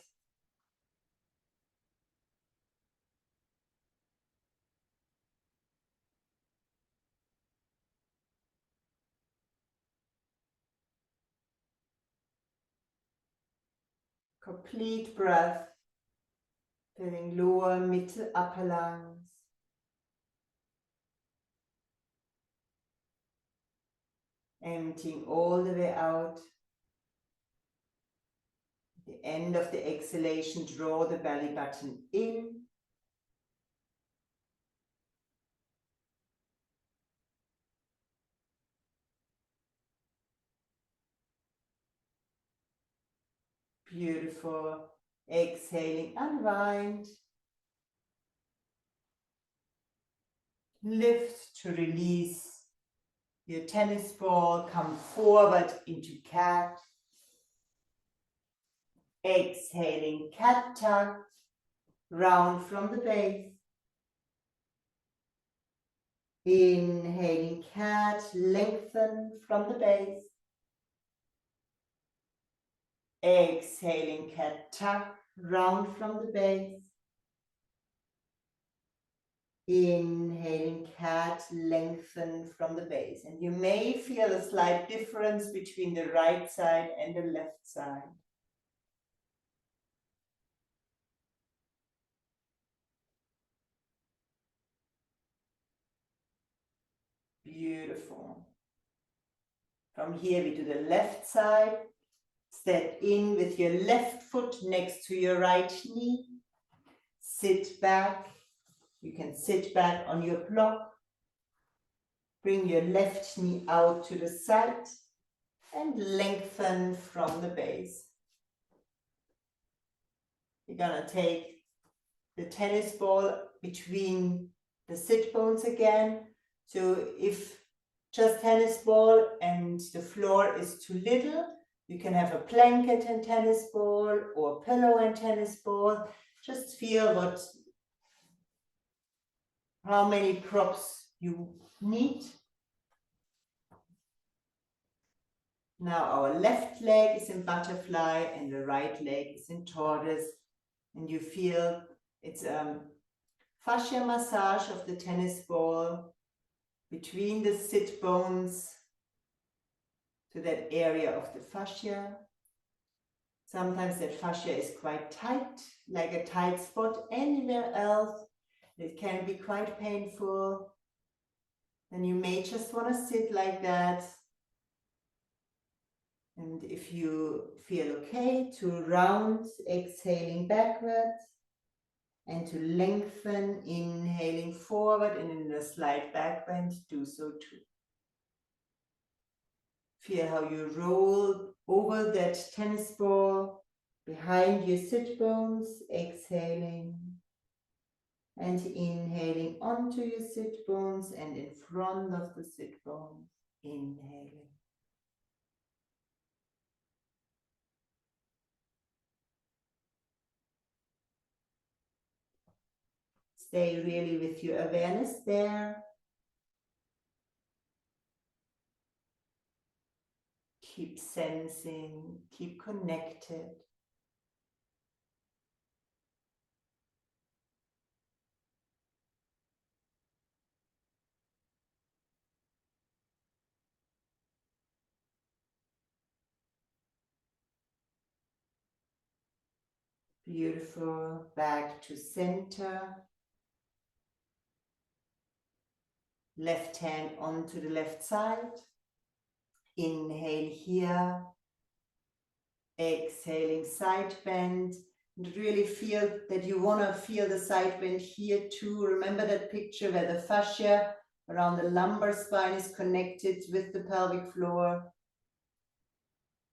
Complete breath, filling lower, middle, upper lungs. Emptying all the way out. At the end of the exhalation, draw the belly button in. Beautiful. Exhaling, unwind. Lift to release your tennis ball. Come forward into cat. Exhaling, cat tuck. Round from the base. Inhaling, cat. Lengthen from the base. Exhaling, cat tuck. Round from the base. Inhaling, cat, lengthen from the base. And you may feel a slight difference between the right side and the left side. Beautiful. From here we do the left side. Step in with your left foot next to your right knee. Sit back. You can sit back on your block. Bring your left knee out to the side and lengthen from the base. You're gonna take the tennis ball between the sit bones again. So if just tennis ball and the floor is too little, you can have a blanket and tennis ball or pillow and tennis ball. Just feel how many props you need. Now our left leg is in butterfly and the right leg is in tortoise. And you feel it's fascia massage of the tennis ball between the sit bones to that area of the fascia. Sometimes that fascia is quite tight, like a tight spot anywhere else. It can be quite painful. And you may just want to sit like that. And if you feel okay, to round, exhaling backwards, and to lengthen, inhaling forward, and in a slight back bend, do so too. Feel how you roll over that tennis ball behind your sit bones, exhaling, and inhaling onto your sit bones and in front of the sit bones, inhaling. Stay really with your awareness there. Keep sensing, keep connected. Beautiful. Back to center. Left hand onto the left side. Inhale here. Exhaling side bend. And really feel that you want to feel the side bend here too. Remember that picture where the fascia around the lumbar spine is connected with the pelvic floor.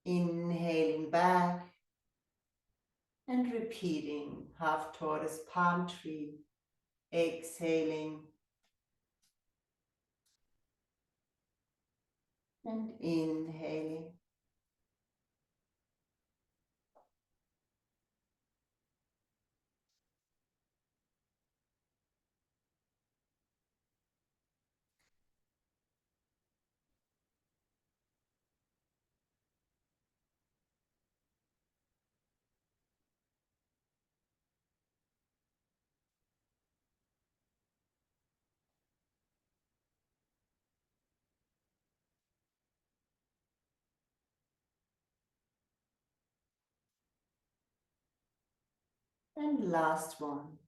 Inhaling back. And repeating half tortoise, palm tree. Exhaling. And inhaling. And last one.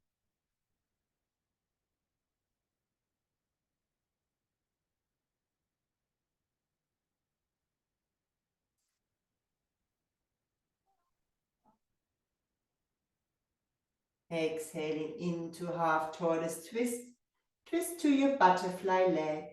Exhaling into half tortoise twist. Twist to your butterfly leg.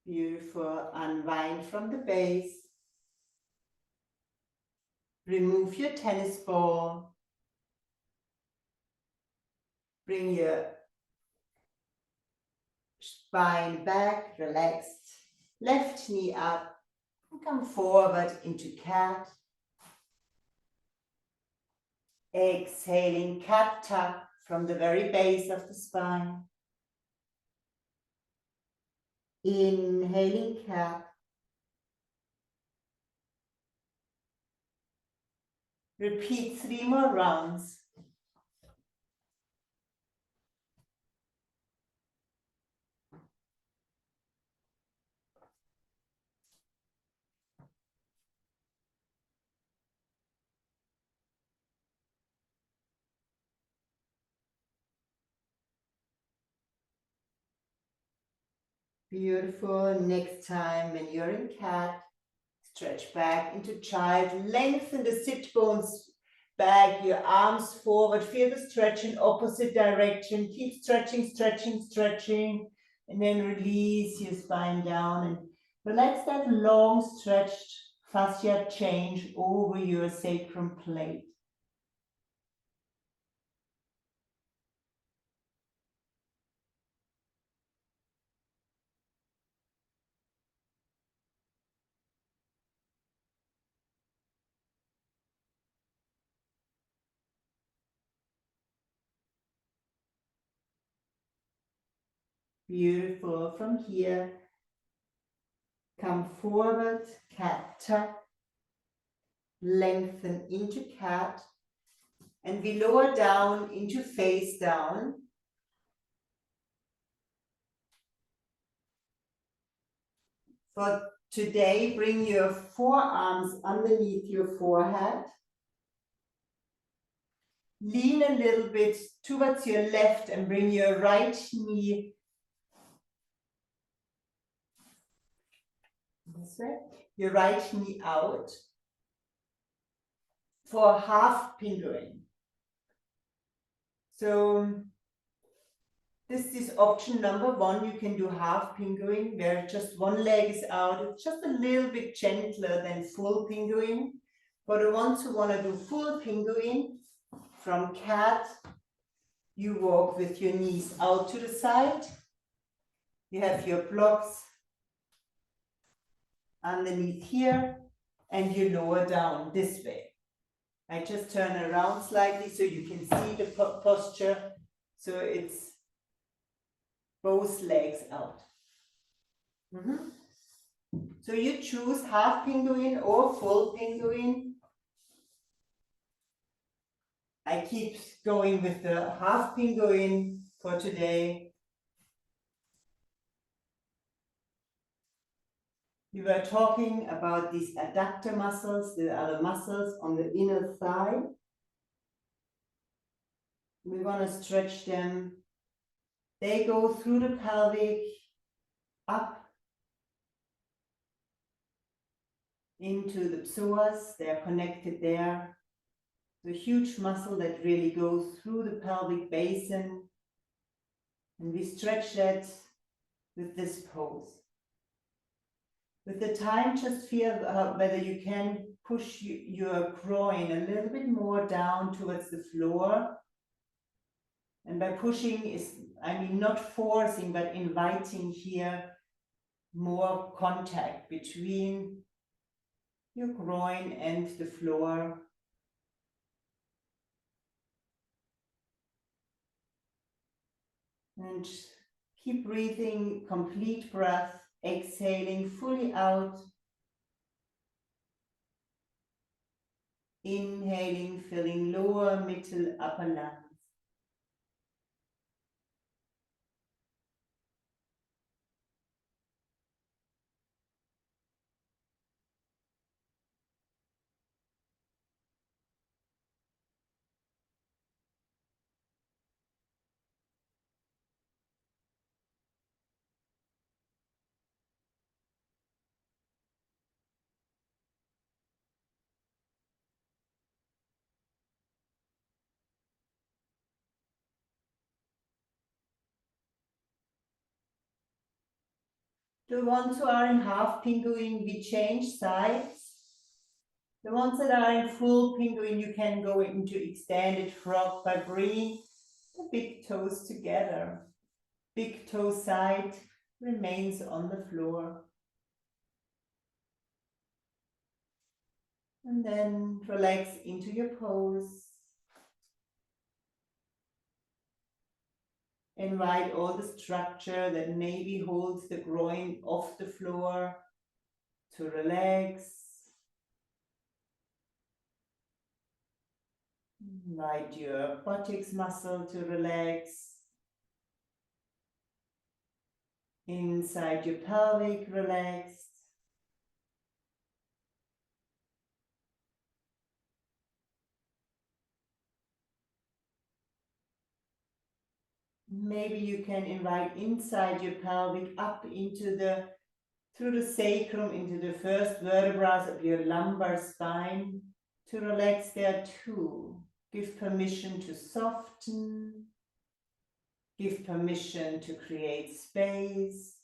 Beautiful. Unwind from the base. Remove your tennis ball. Bring your spine back, relaxed. Left knee up. Come forward into cat. Exhaling, cat tuck from the very base of the spine. Inhaling, cat. Repeat 3 more rounds. Beautiful. Next time when you're in cat, stretch back into child. Lengthen the sit bones back, your arms forward. Feel the stretch in opposite direction. Keep stretching, stretching, stretching. And then release your spine down and relax that long stretched fascia change over your sacrum plate. Beautiful. From here, come forward, cat tuck, lengthen into cat, and we lower down into face down. For today, bring your forearms underneath your forehead. Lean a little bit towards your left and bring your right knee this way, your right knee out for half penguin. So this is option number 1. You can do half penguin where just one leg is out. It's just a little bit gentler than full penguin. For the ones who want to do full penguin, from cat, you walk with your knees out to the side. You have your blocks underneath here, and you lower down this way. I just turn around slightly so you can see the posture. So it's both legs out. So you choose half penguin or full penguin. I keep going with the half penguin for today. We were talking about these adductor muscles, the other muscles on the inner thigh. We want to stretch them. They go through the pelvic, up into the psoas. They are connected there. The huge muscle that really goes through the pelvic basin. And we stretch that with this pose. With the time, just feel whether you can push your groin a little bit more down towards the floor. And by pushing is, I mean, not forcing, but inviting here more contact between your groin and the floor. And keep breathing, complete breath, exhaling fully out. Inhaling, filling lower, middle, upper lungs. The ones who are in half penguin, we change sides. The ones that are in full penguin, you can go into extended frog by bringing the big toes together. Big toe side remains on the floor. And then relax into your pose. Invite all the structure that maybe holds the groin off the floor to relax. Invite your buttocks muscle to relax. Inside your pelvic, relaxed. Maybe you can invite inside your pelvic up into through the sacrum into the first vertebrae of your lumbar spine to relax there too. Give permission to soften. Give permission to create space.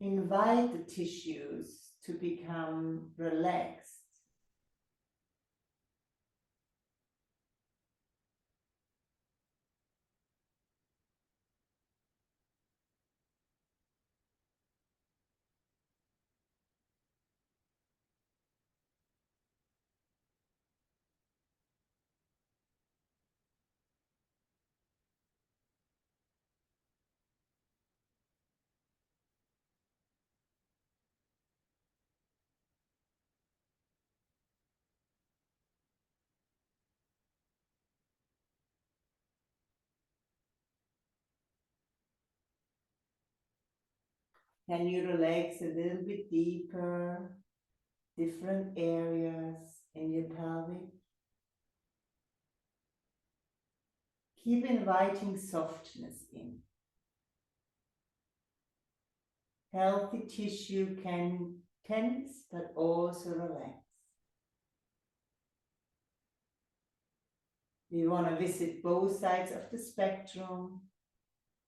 Invite the tissues to become relaxed. Can you relax a little bit deeper, different areas in your pelvic? Keep inviting softness in. Healthy tissue can tense, but also relax. We want to visit both sides of the spectrum,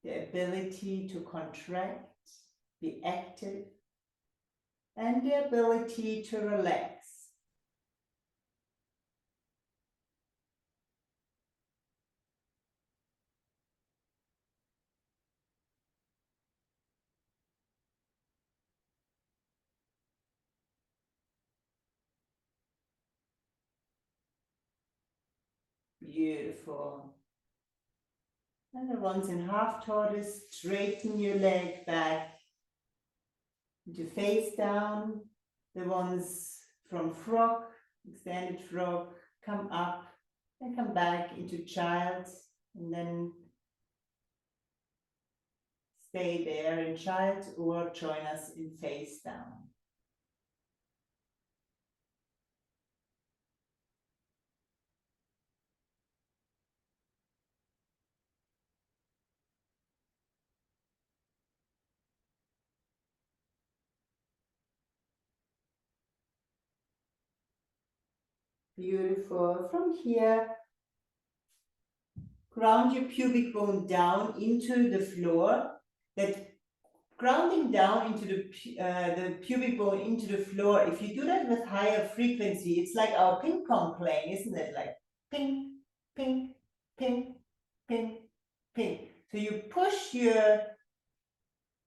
the ability to contract, be active, and the ability to relax. Beautiful. And the ones in half tortoise, straighten your leg back into face down. The ones from frog, extended frog, come up and come back into child, and then stay there in child or join us in face down. Beautiful. From here, ground your pubic bone down into the floor. That grounding down into the pubic bone into the floor, if you do that with higher frequency, it's like our ping pong playing, isn't it? Like ping, ping, ping, ping, ping. So you push your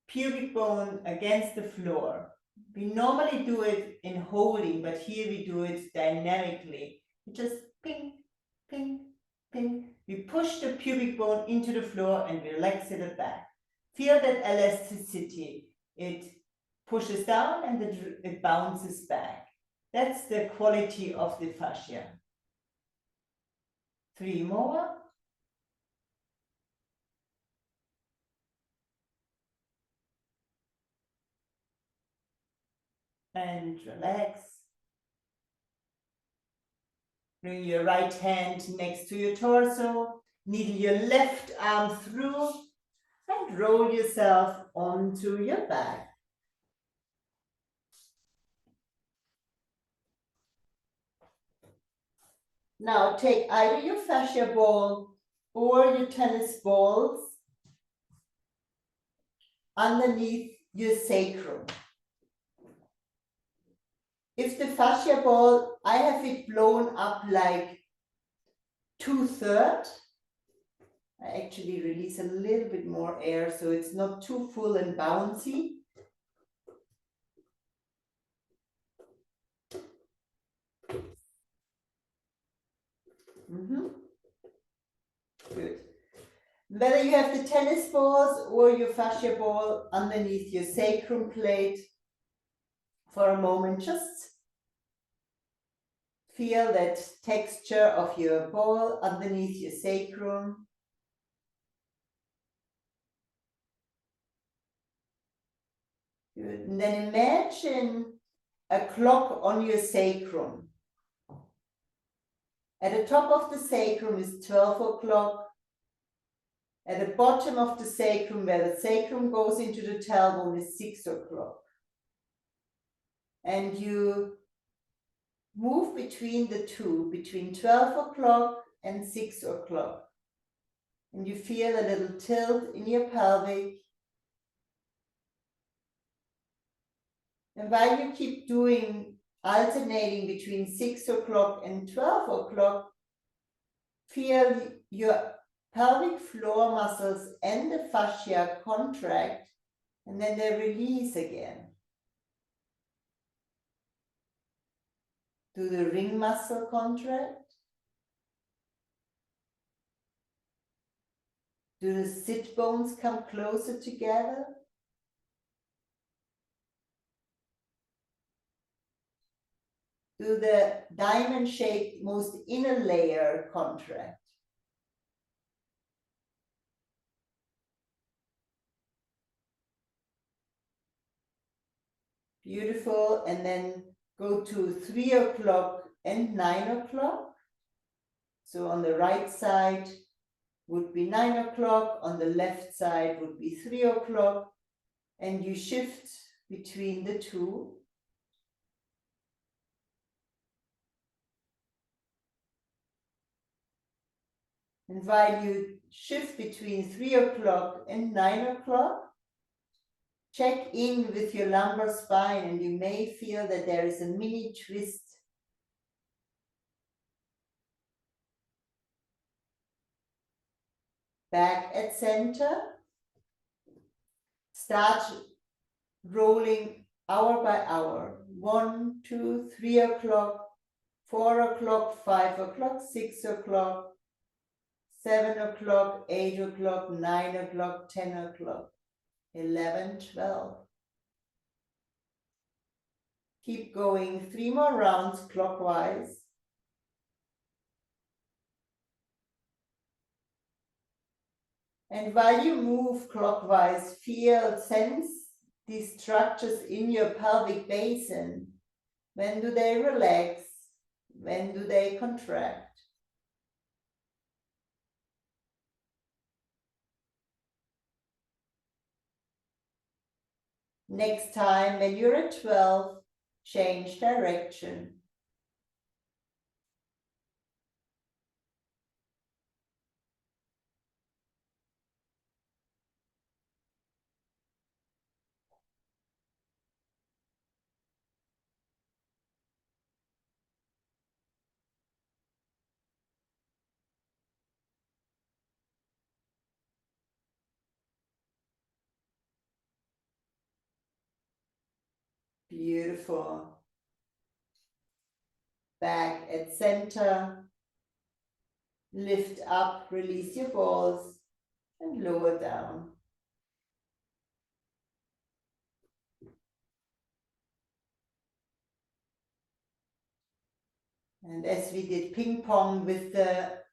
pubic bone against the floor. We normally do it in holding, but here we do it dynamically. We just ping, ping, ping. We push the pubic bone into the floor and relax it back. Feel that elasticity. It pushes down and it bounces back. That's the quality of the fascia. 3 more. And relax. Bring your right hand next to your torso. Needle your left arm through and roll yourself onto your back. Now take either your fascia ball or your tennis balls underneath your sacrum. If the fascia ball, I have it blown up like 2/3. I actually release a little bit more air so it's not too full and bouncy. whether you have the tennis balls or your fascia ball underneath your sacrum plate, for a moment, just feel that texture of your ball underneath your sacrum. Good. And then imagine a clock on your sacrum. At the top of the sacrum is 12 o'clock. At the bottom of the sacrum, where the sacrum goes into the tailbone, is 6 o'clock. And you move between the two, between 12 o'clock and 6 o'clock. And you feel a little tilt in your pelvic. And while you keep doing, alternating between 6 o'clock and 12 o'clock, feel your pelvic floor muscles and the fascia contract, and then they release again. Do the ring muscle contract? Do the sit bones come closer together? Do the diamond-shaped most inner layer contract? Beautiful. And then go to 3 o'clock and 9 o'clock. So on the right side would be 9 o'clock, on the left side would be 3 o'clock, and you shift between the two. And while you shift between 3 o'clock and 9 o'clock, check in with your lumbar spine, and you may feel that there is a mini twist. Back at center. Start rolling hour by hour. 1, 2, 3 o'clock, 4 o'clock, 5 o'clock, 6 o'clock, 7 o'clock, 8 o'clock, 9 o'clock, 10 o'clock, 11, 12. Keep going 3 more rounds clockwise. And while you move clockwise, feel, sense these structures in your pelvic basin. When do they relax? When do they contract? Next time, when you're at 12, change direction. Beautiful. Back at center. Lift up, release your balls, and lower down. And as we did ping pong with the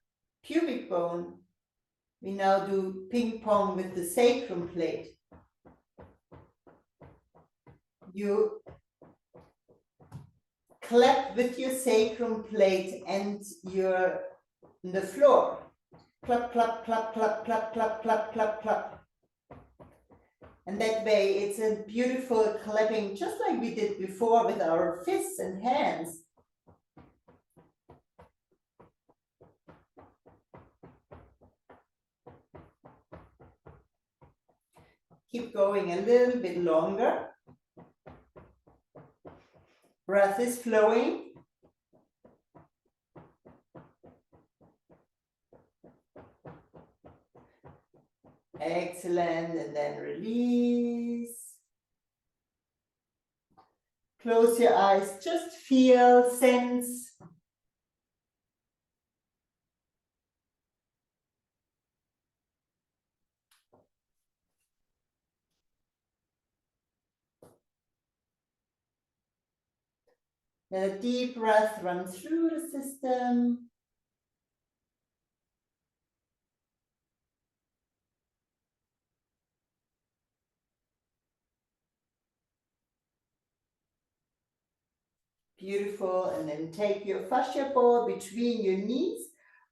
pubic bone, we now do ping pong with the sacrum plate. You clap with your sacrum plate and the floor. Clap, clap, clap, clap, clap, clap, clap, clap, clap. And that way it's a beautiful clapping, just like we did before with our fists and hands. Keep going a little bit longer. Breath is flowing. Excellent, and then release. Close your eyes, just feel, sense. Let a deep breath run through the system. Beautiful. And then take your fascia ball between your knees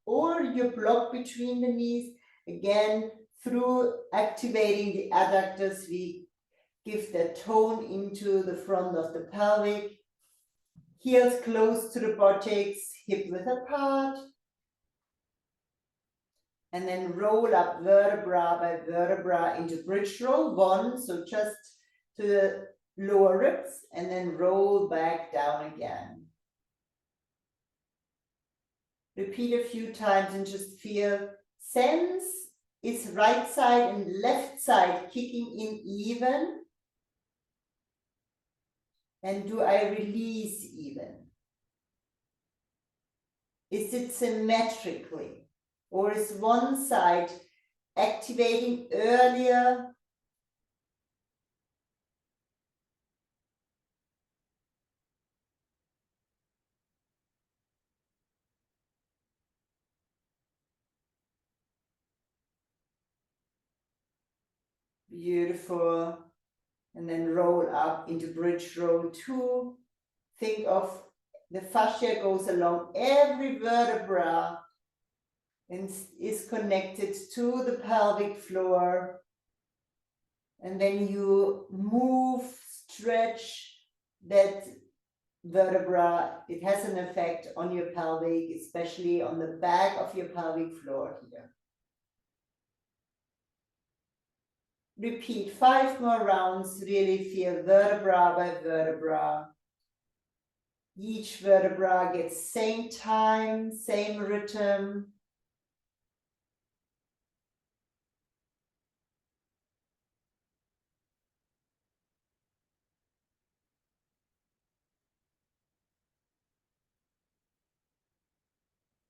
or your block between the knees. Again, through activating the adductors, we give the tone into the front of the pelvic. Heels close to the buttocks, hip width apart. And then roll up vertebra by vertebra into bridge roll 1. So just to the lower ribs, and then roll back down again. Repeat a few times and just feel, sense, is right side and left side kicking in even? And do I release even? Is it symmetrically? Or is one side activating earlier? Beautiful. And then roll up into bridge roll 2. Think of the fascia goes along every vertebra and is connected to the pelvic floor. And then you move, stretch that vertebra. It has an effect on your pelvic, especially on the back of your pelvic floor here. Repeat 5 more rounds. Really feel vertebra by vertebra. Each vertebra gets same time, same rhythm.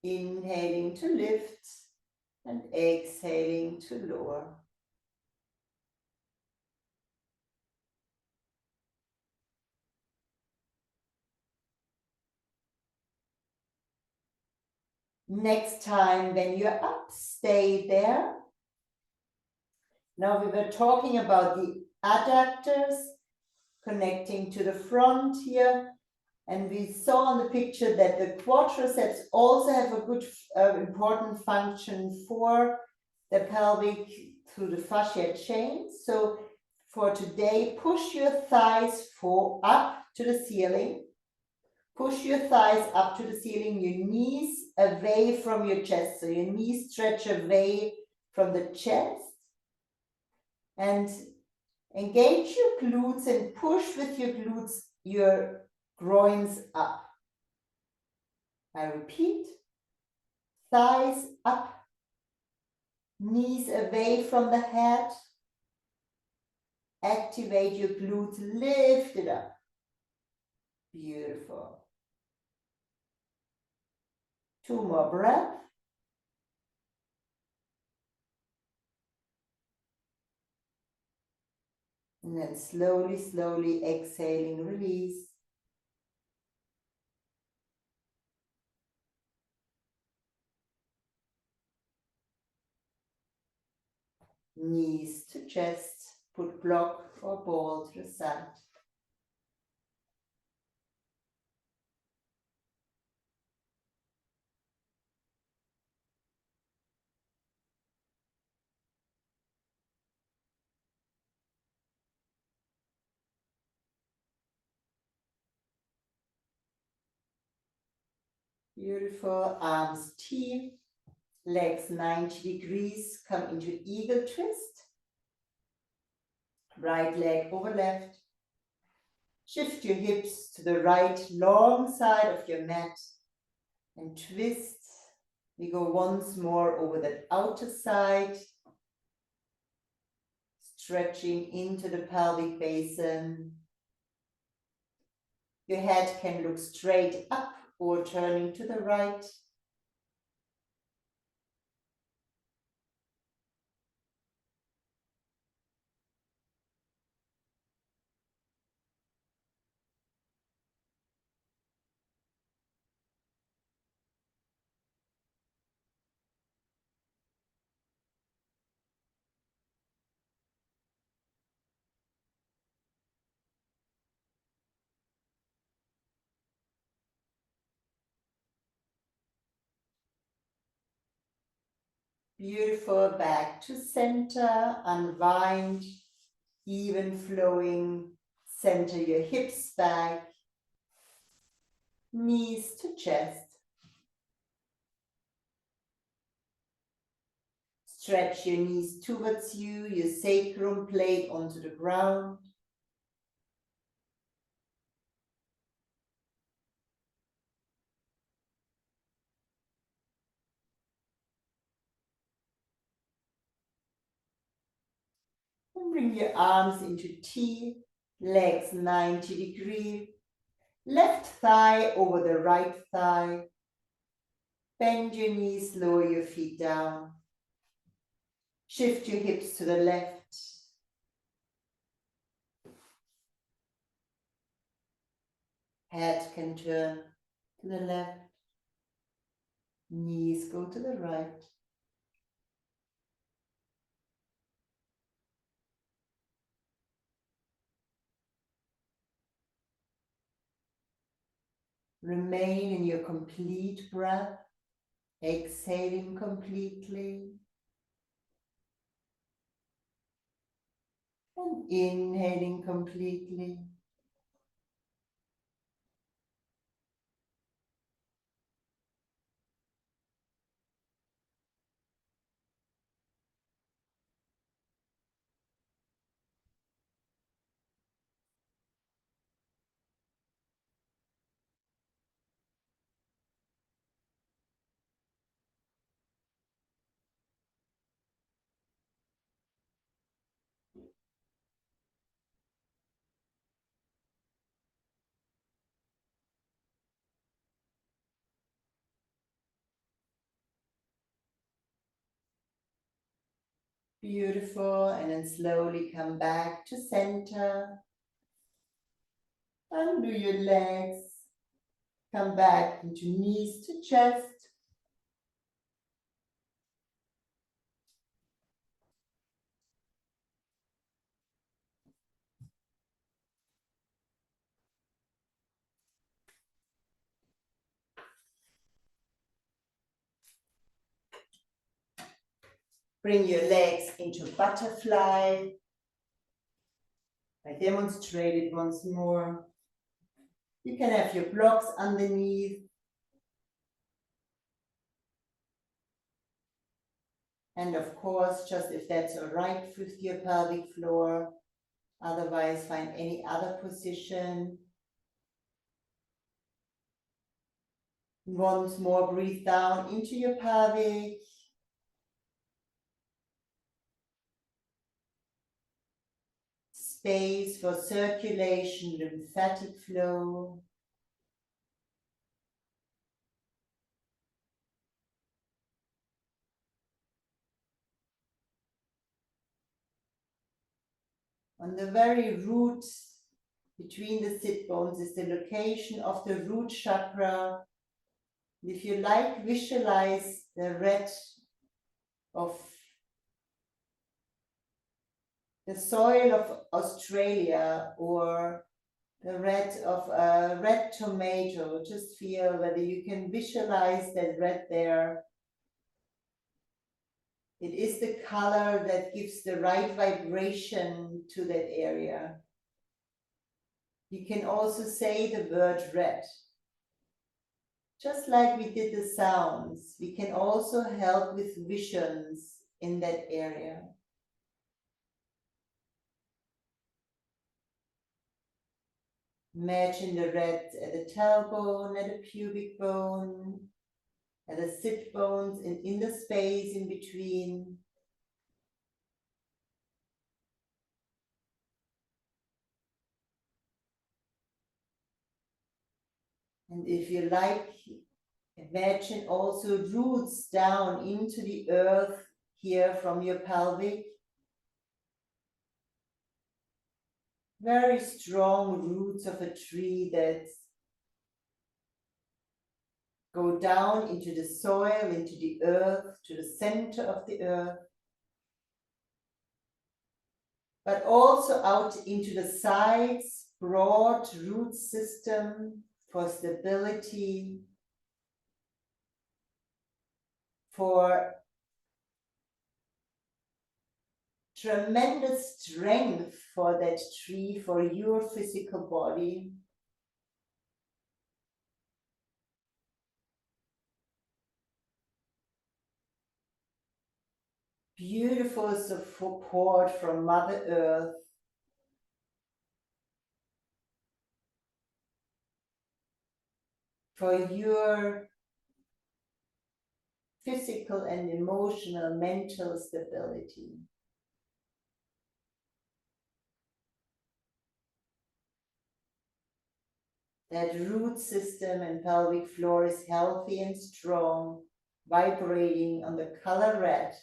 Inhaling to lift and exhaling to lower. Next time when you're up, stay there. Now we were talking about the adductors connecting to the front here. And we saw on the picture that the quadriceps also have a good, important function for the pelvic through the fascia chain. So for today, push your thighs up to the ceiling. Push your thighs up to the ceiling, your knees away from your chest. So your knees stretch away from the chest. And engage your glutes and push with your glutes your groins up. I repeat, thighs up, knees away from the head. Activate your glutes, lift it up. Beautiful. 2 more breaths. And then slowly, slowly exhaling, release. Knees to chest, put block or ball to the side. Beautiful, arms T, legs 90 degrees, come into eagle twist. Right leg over left. Shift your hips to the right, long side of your mat and twist. We go once more over that outer side, stretching into the pelvic basin. Your head can look straight up or turning to the right. Beautiful, back to center, unwind, even flowing, center your hips back, knees to chest. Stretch your knees towards you, your sacrum plate onto the ground. And bring your arms into T, legs 90 degrees, left thigh over the right thigh. Bend your knees, lower your feet down. Shift your hips to the left. Head can turn to the left. Knees go to the right. Remain in your complete breath, exhaling completely. And inhaling completely. Beautiful, and then slowly come back to center. Undo your legs. Come back into knees to chest. Bring your legs into butterfly. I demonstrate it once more. You can have your blocks underneath. And of course, just if that's all right with your pelvic floor, otherwise find any other position. Once more, breathe down into your pelvic. Space for circulation, lymphatic flow. On the very root, between the sit bones, is the location of the root chakra. If you like, visualize the red of the soil of Australia or the red of a red tomato. Just feel whether you can visualize that red there. It is the color that gives the right vibration to that area. You can also say the word red. Just like we did the sounds, we can also help with visions in that area. Imagine the red at the tailbone, at the pubic bone, at the sit bones, and in the space in between. And if you like, imagine also roots down into the earth here from your pelvic. Very strong roots of a tree that go down into the soil, into the earth, to the center of the earth. But also out into the sides, broad root system for stability, for tremendous strength for that tree, for your physical body. Beautiful support from Mother Earth. For your physical and emotional, mental stability. That root system and pelvic floor is healthy and strong, vibrating on the color red.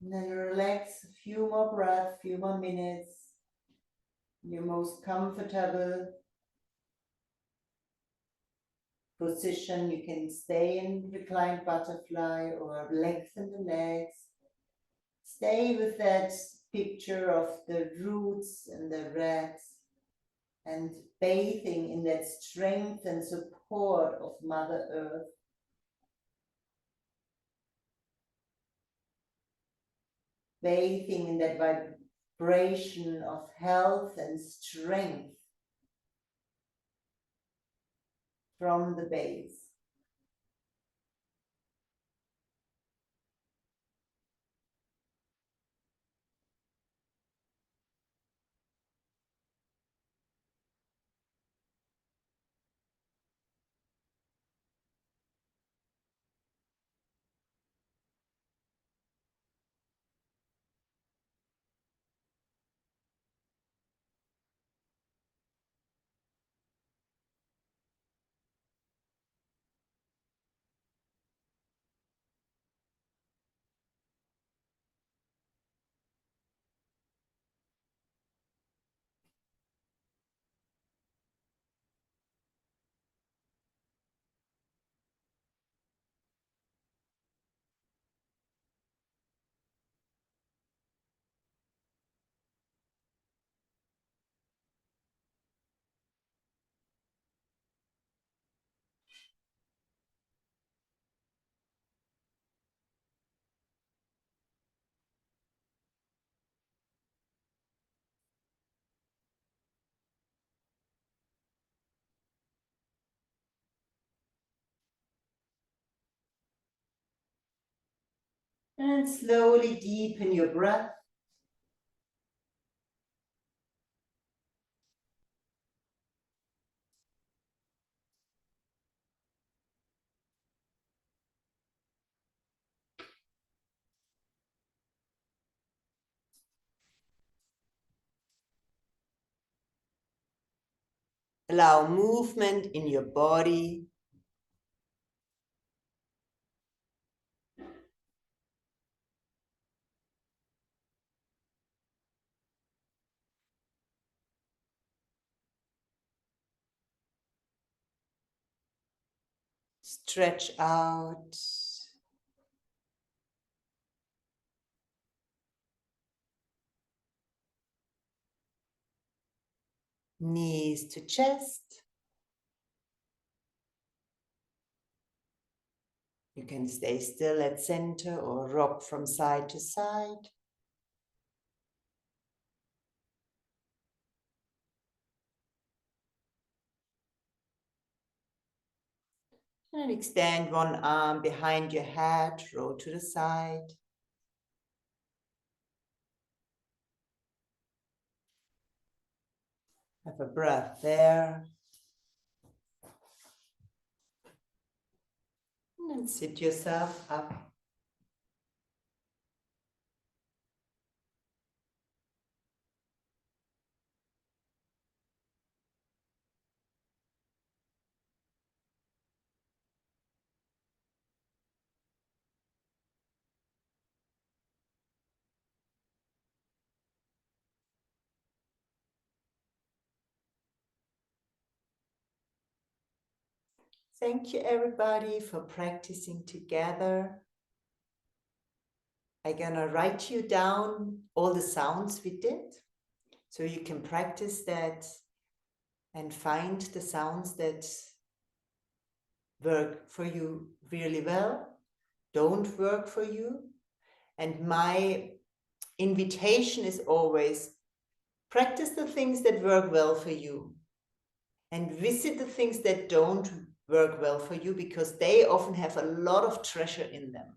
And then relax a few more breaths, few more minutes. Your most comfortable position. You can stay in reclined butterfly or lengthen the legs. Stay with that picture of the roots and the reds and bathing in that strength and support of Mother Earth. Bathing in that vibration of health and strength from the base. And slowly deepen your breath. Allow movement in your body. Stretch out. Knees to chest. You can stay still at center or rock from side to side. And extend one arm behind your head, roll to the side. Have a breath there. And then sit yourself up. Thank you, everybody, for practicing together. I'm gonna write you down all the sounds we did, so you can practice that and find the sounds that work for you really well, don't work for you. And my invitation is always practice the things that work well for you and visit the things that don't work well for you, because they often have a lot of treasure in them.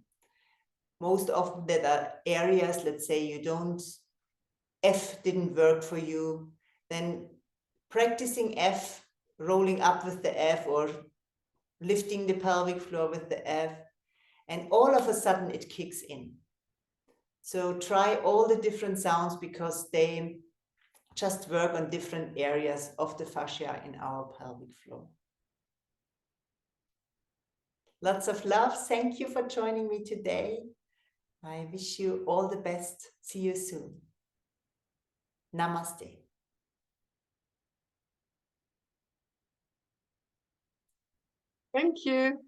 Most often that are areas, let's say you don't, F didn't work for you, then practicing F, rolling up with the F or lifting the pelvic floor with the F, and all of a sudden it kicks in. So try all the different sounds, because they just work on different areas of the fascia in our pelvic floor. Lots of love. Thank you for joining me today. I wish you all the best. See you soon. Namaste. Thank you.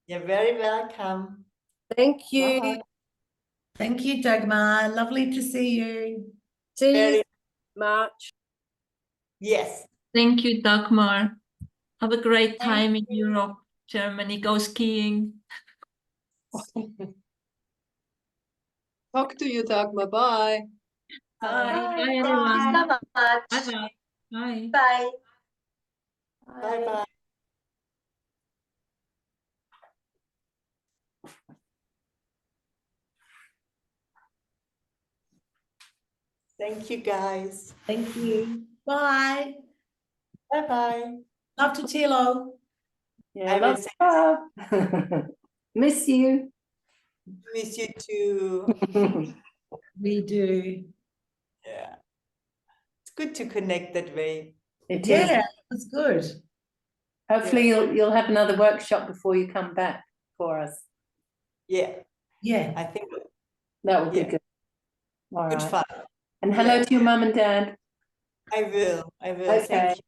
You're very welcome. Thank you. Bye. Thank you, Dagmar. Lovely to see you. See you Very, March. yes. Thank you, Dagmar. Have a great Thank time in Europe, Germany. Go skiing. Talk to you, Dagmar. Bye. Bye. Bye, Thank you everyone. so much. Bye-bye. Bye. Bye. Bye bye. Thank you, guys. Thank you. Bye. Bye bye. Love to Tilo. I will say, Miss you. miss you too. We do. Yeah. It's good to connect that way. It is. Yeah, that's good. Hopefully you'll have another workshop before you come back for us. Yeah. Yeah. I think That would be Yeah. good. All good right. fun. And hello Yeah. to your mum and dad. I will. Okay. Thank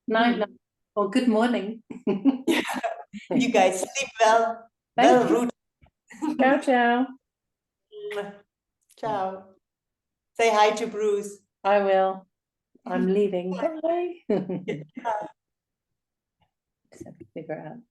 Night, night. Or good morning. you. You guys sleep well. Thank Well you. rooted. Ciao, ciao. Ciao. Say hi to Bruce. I will. I'm leaving. Bye. Bye. Just have to figure out.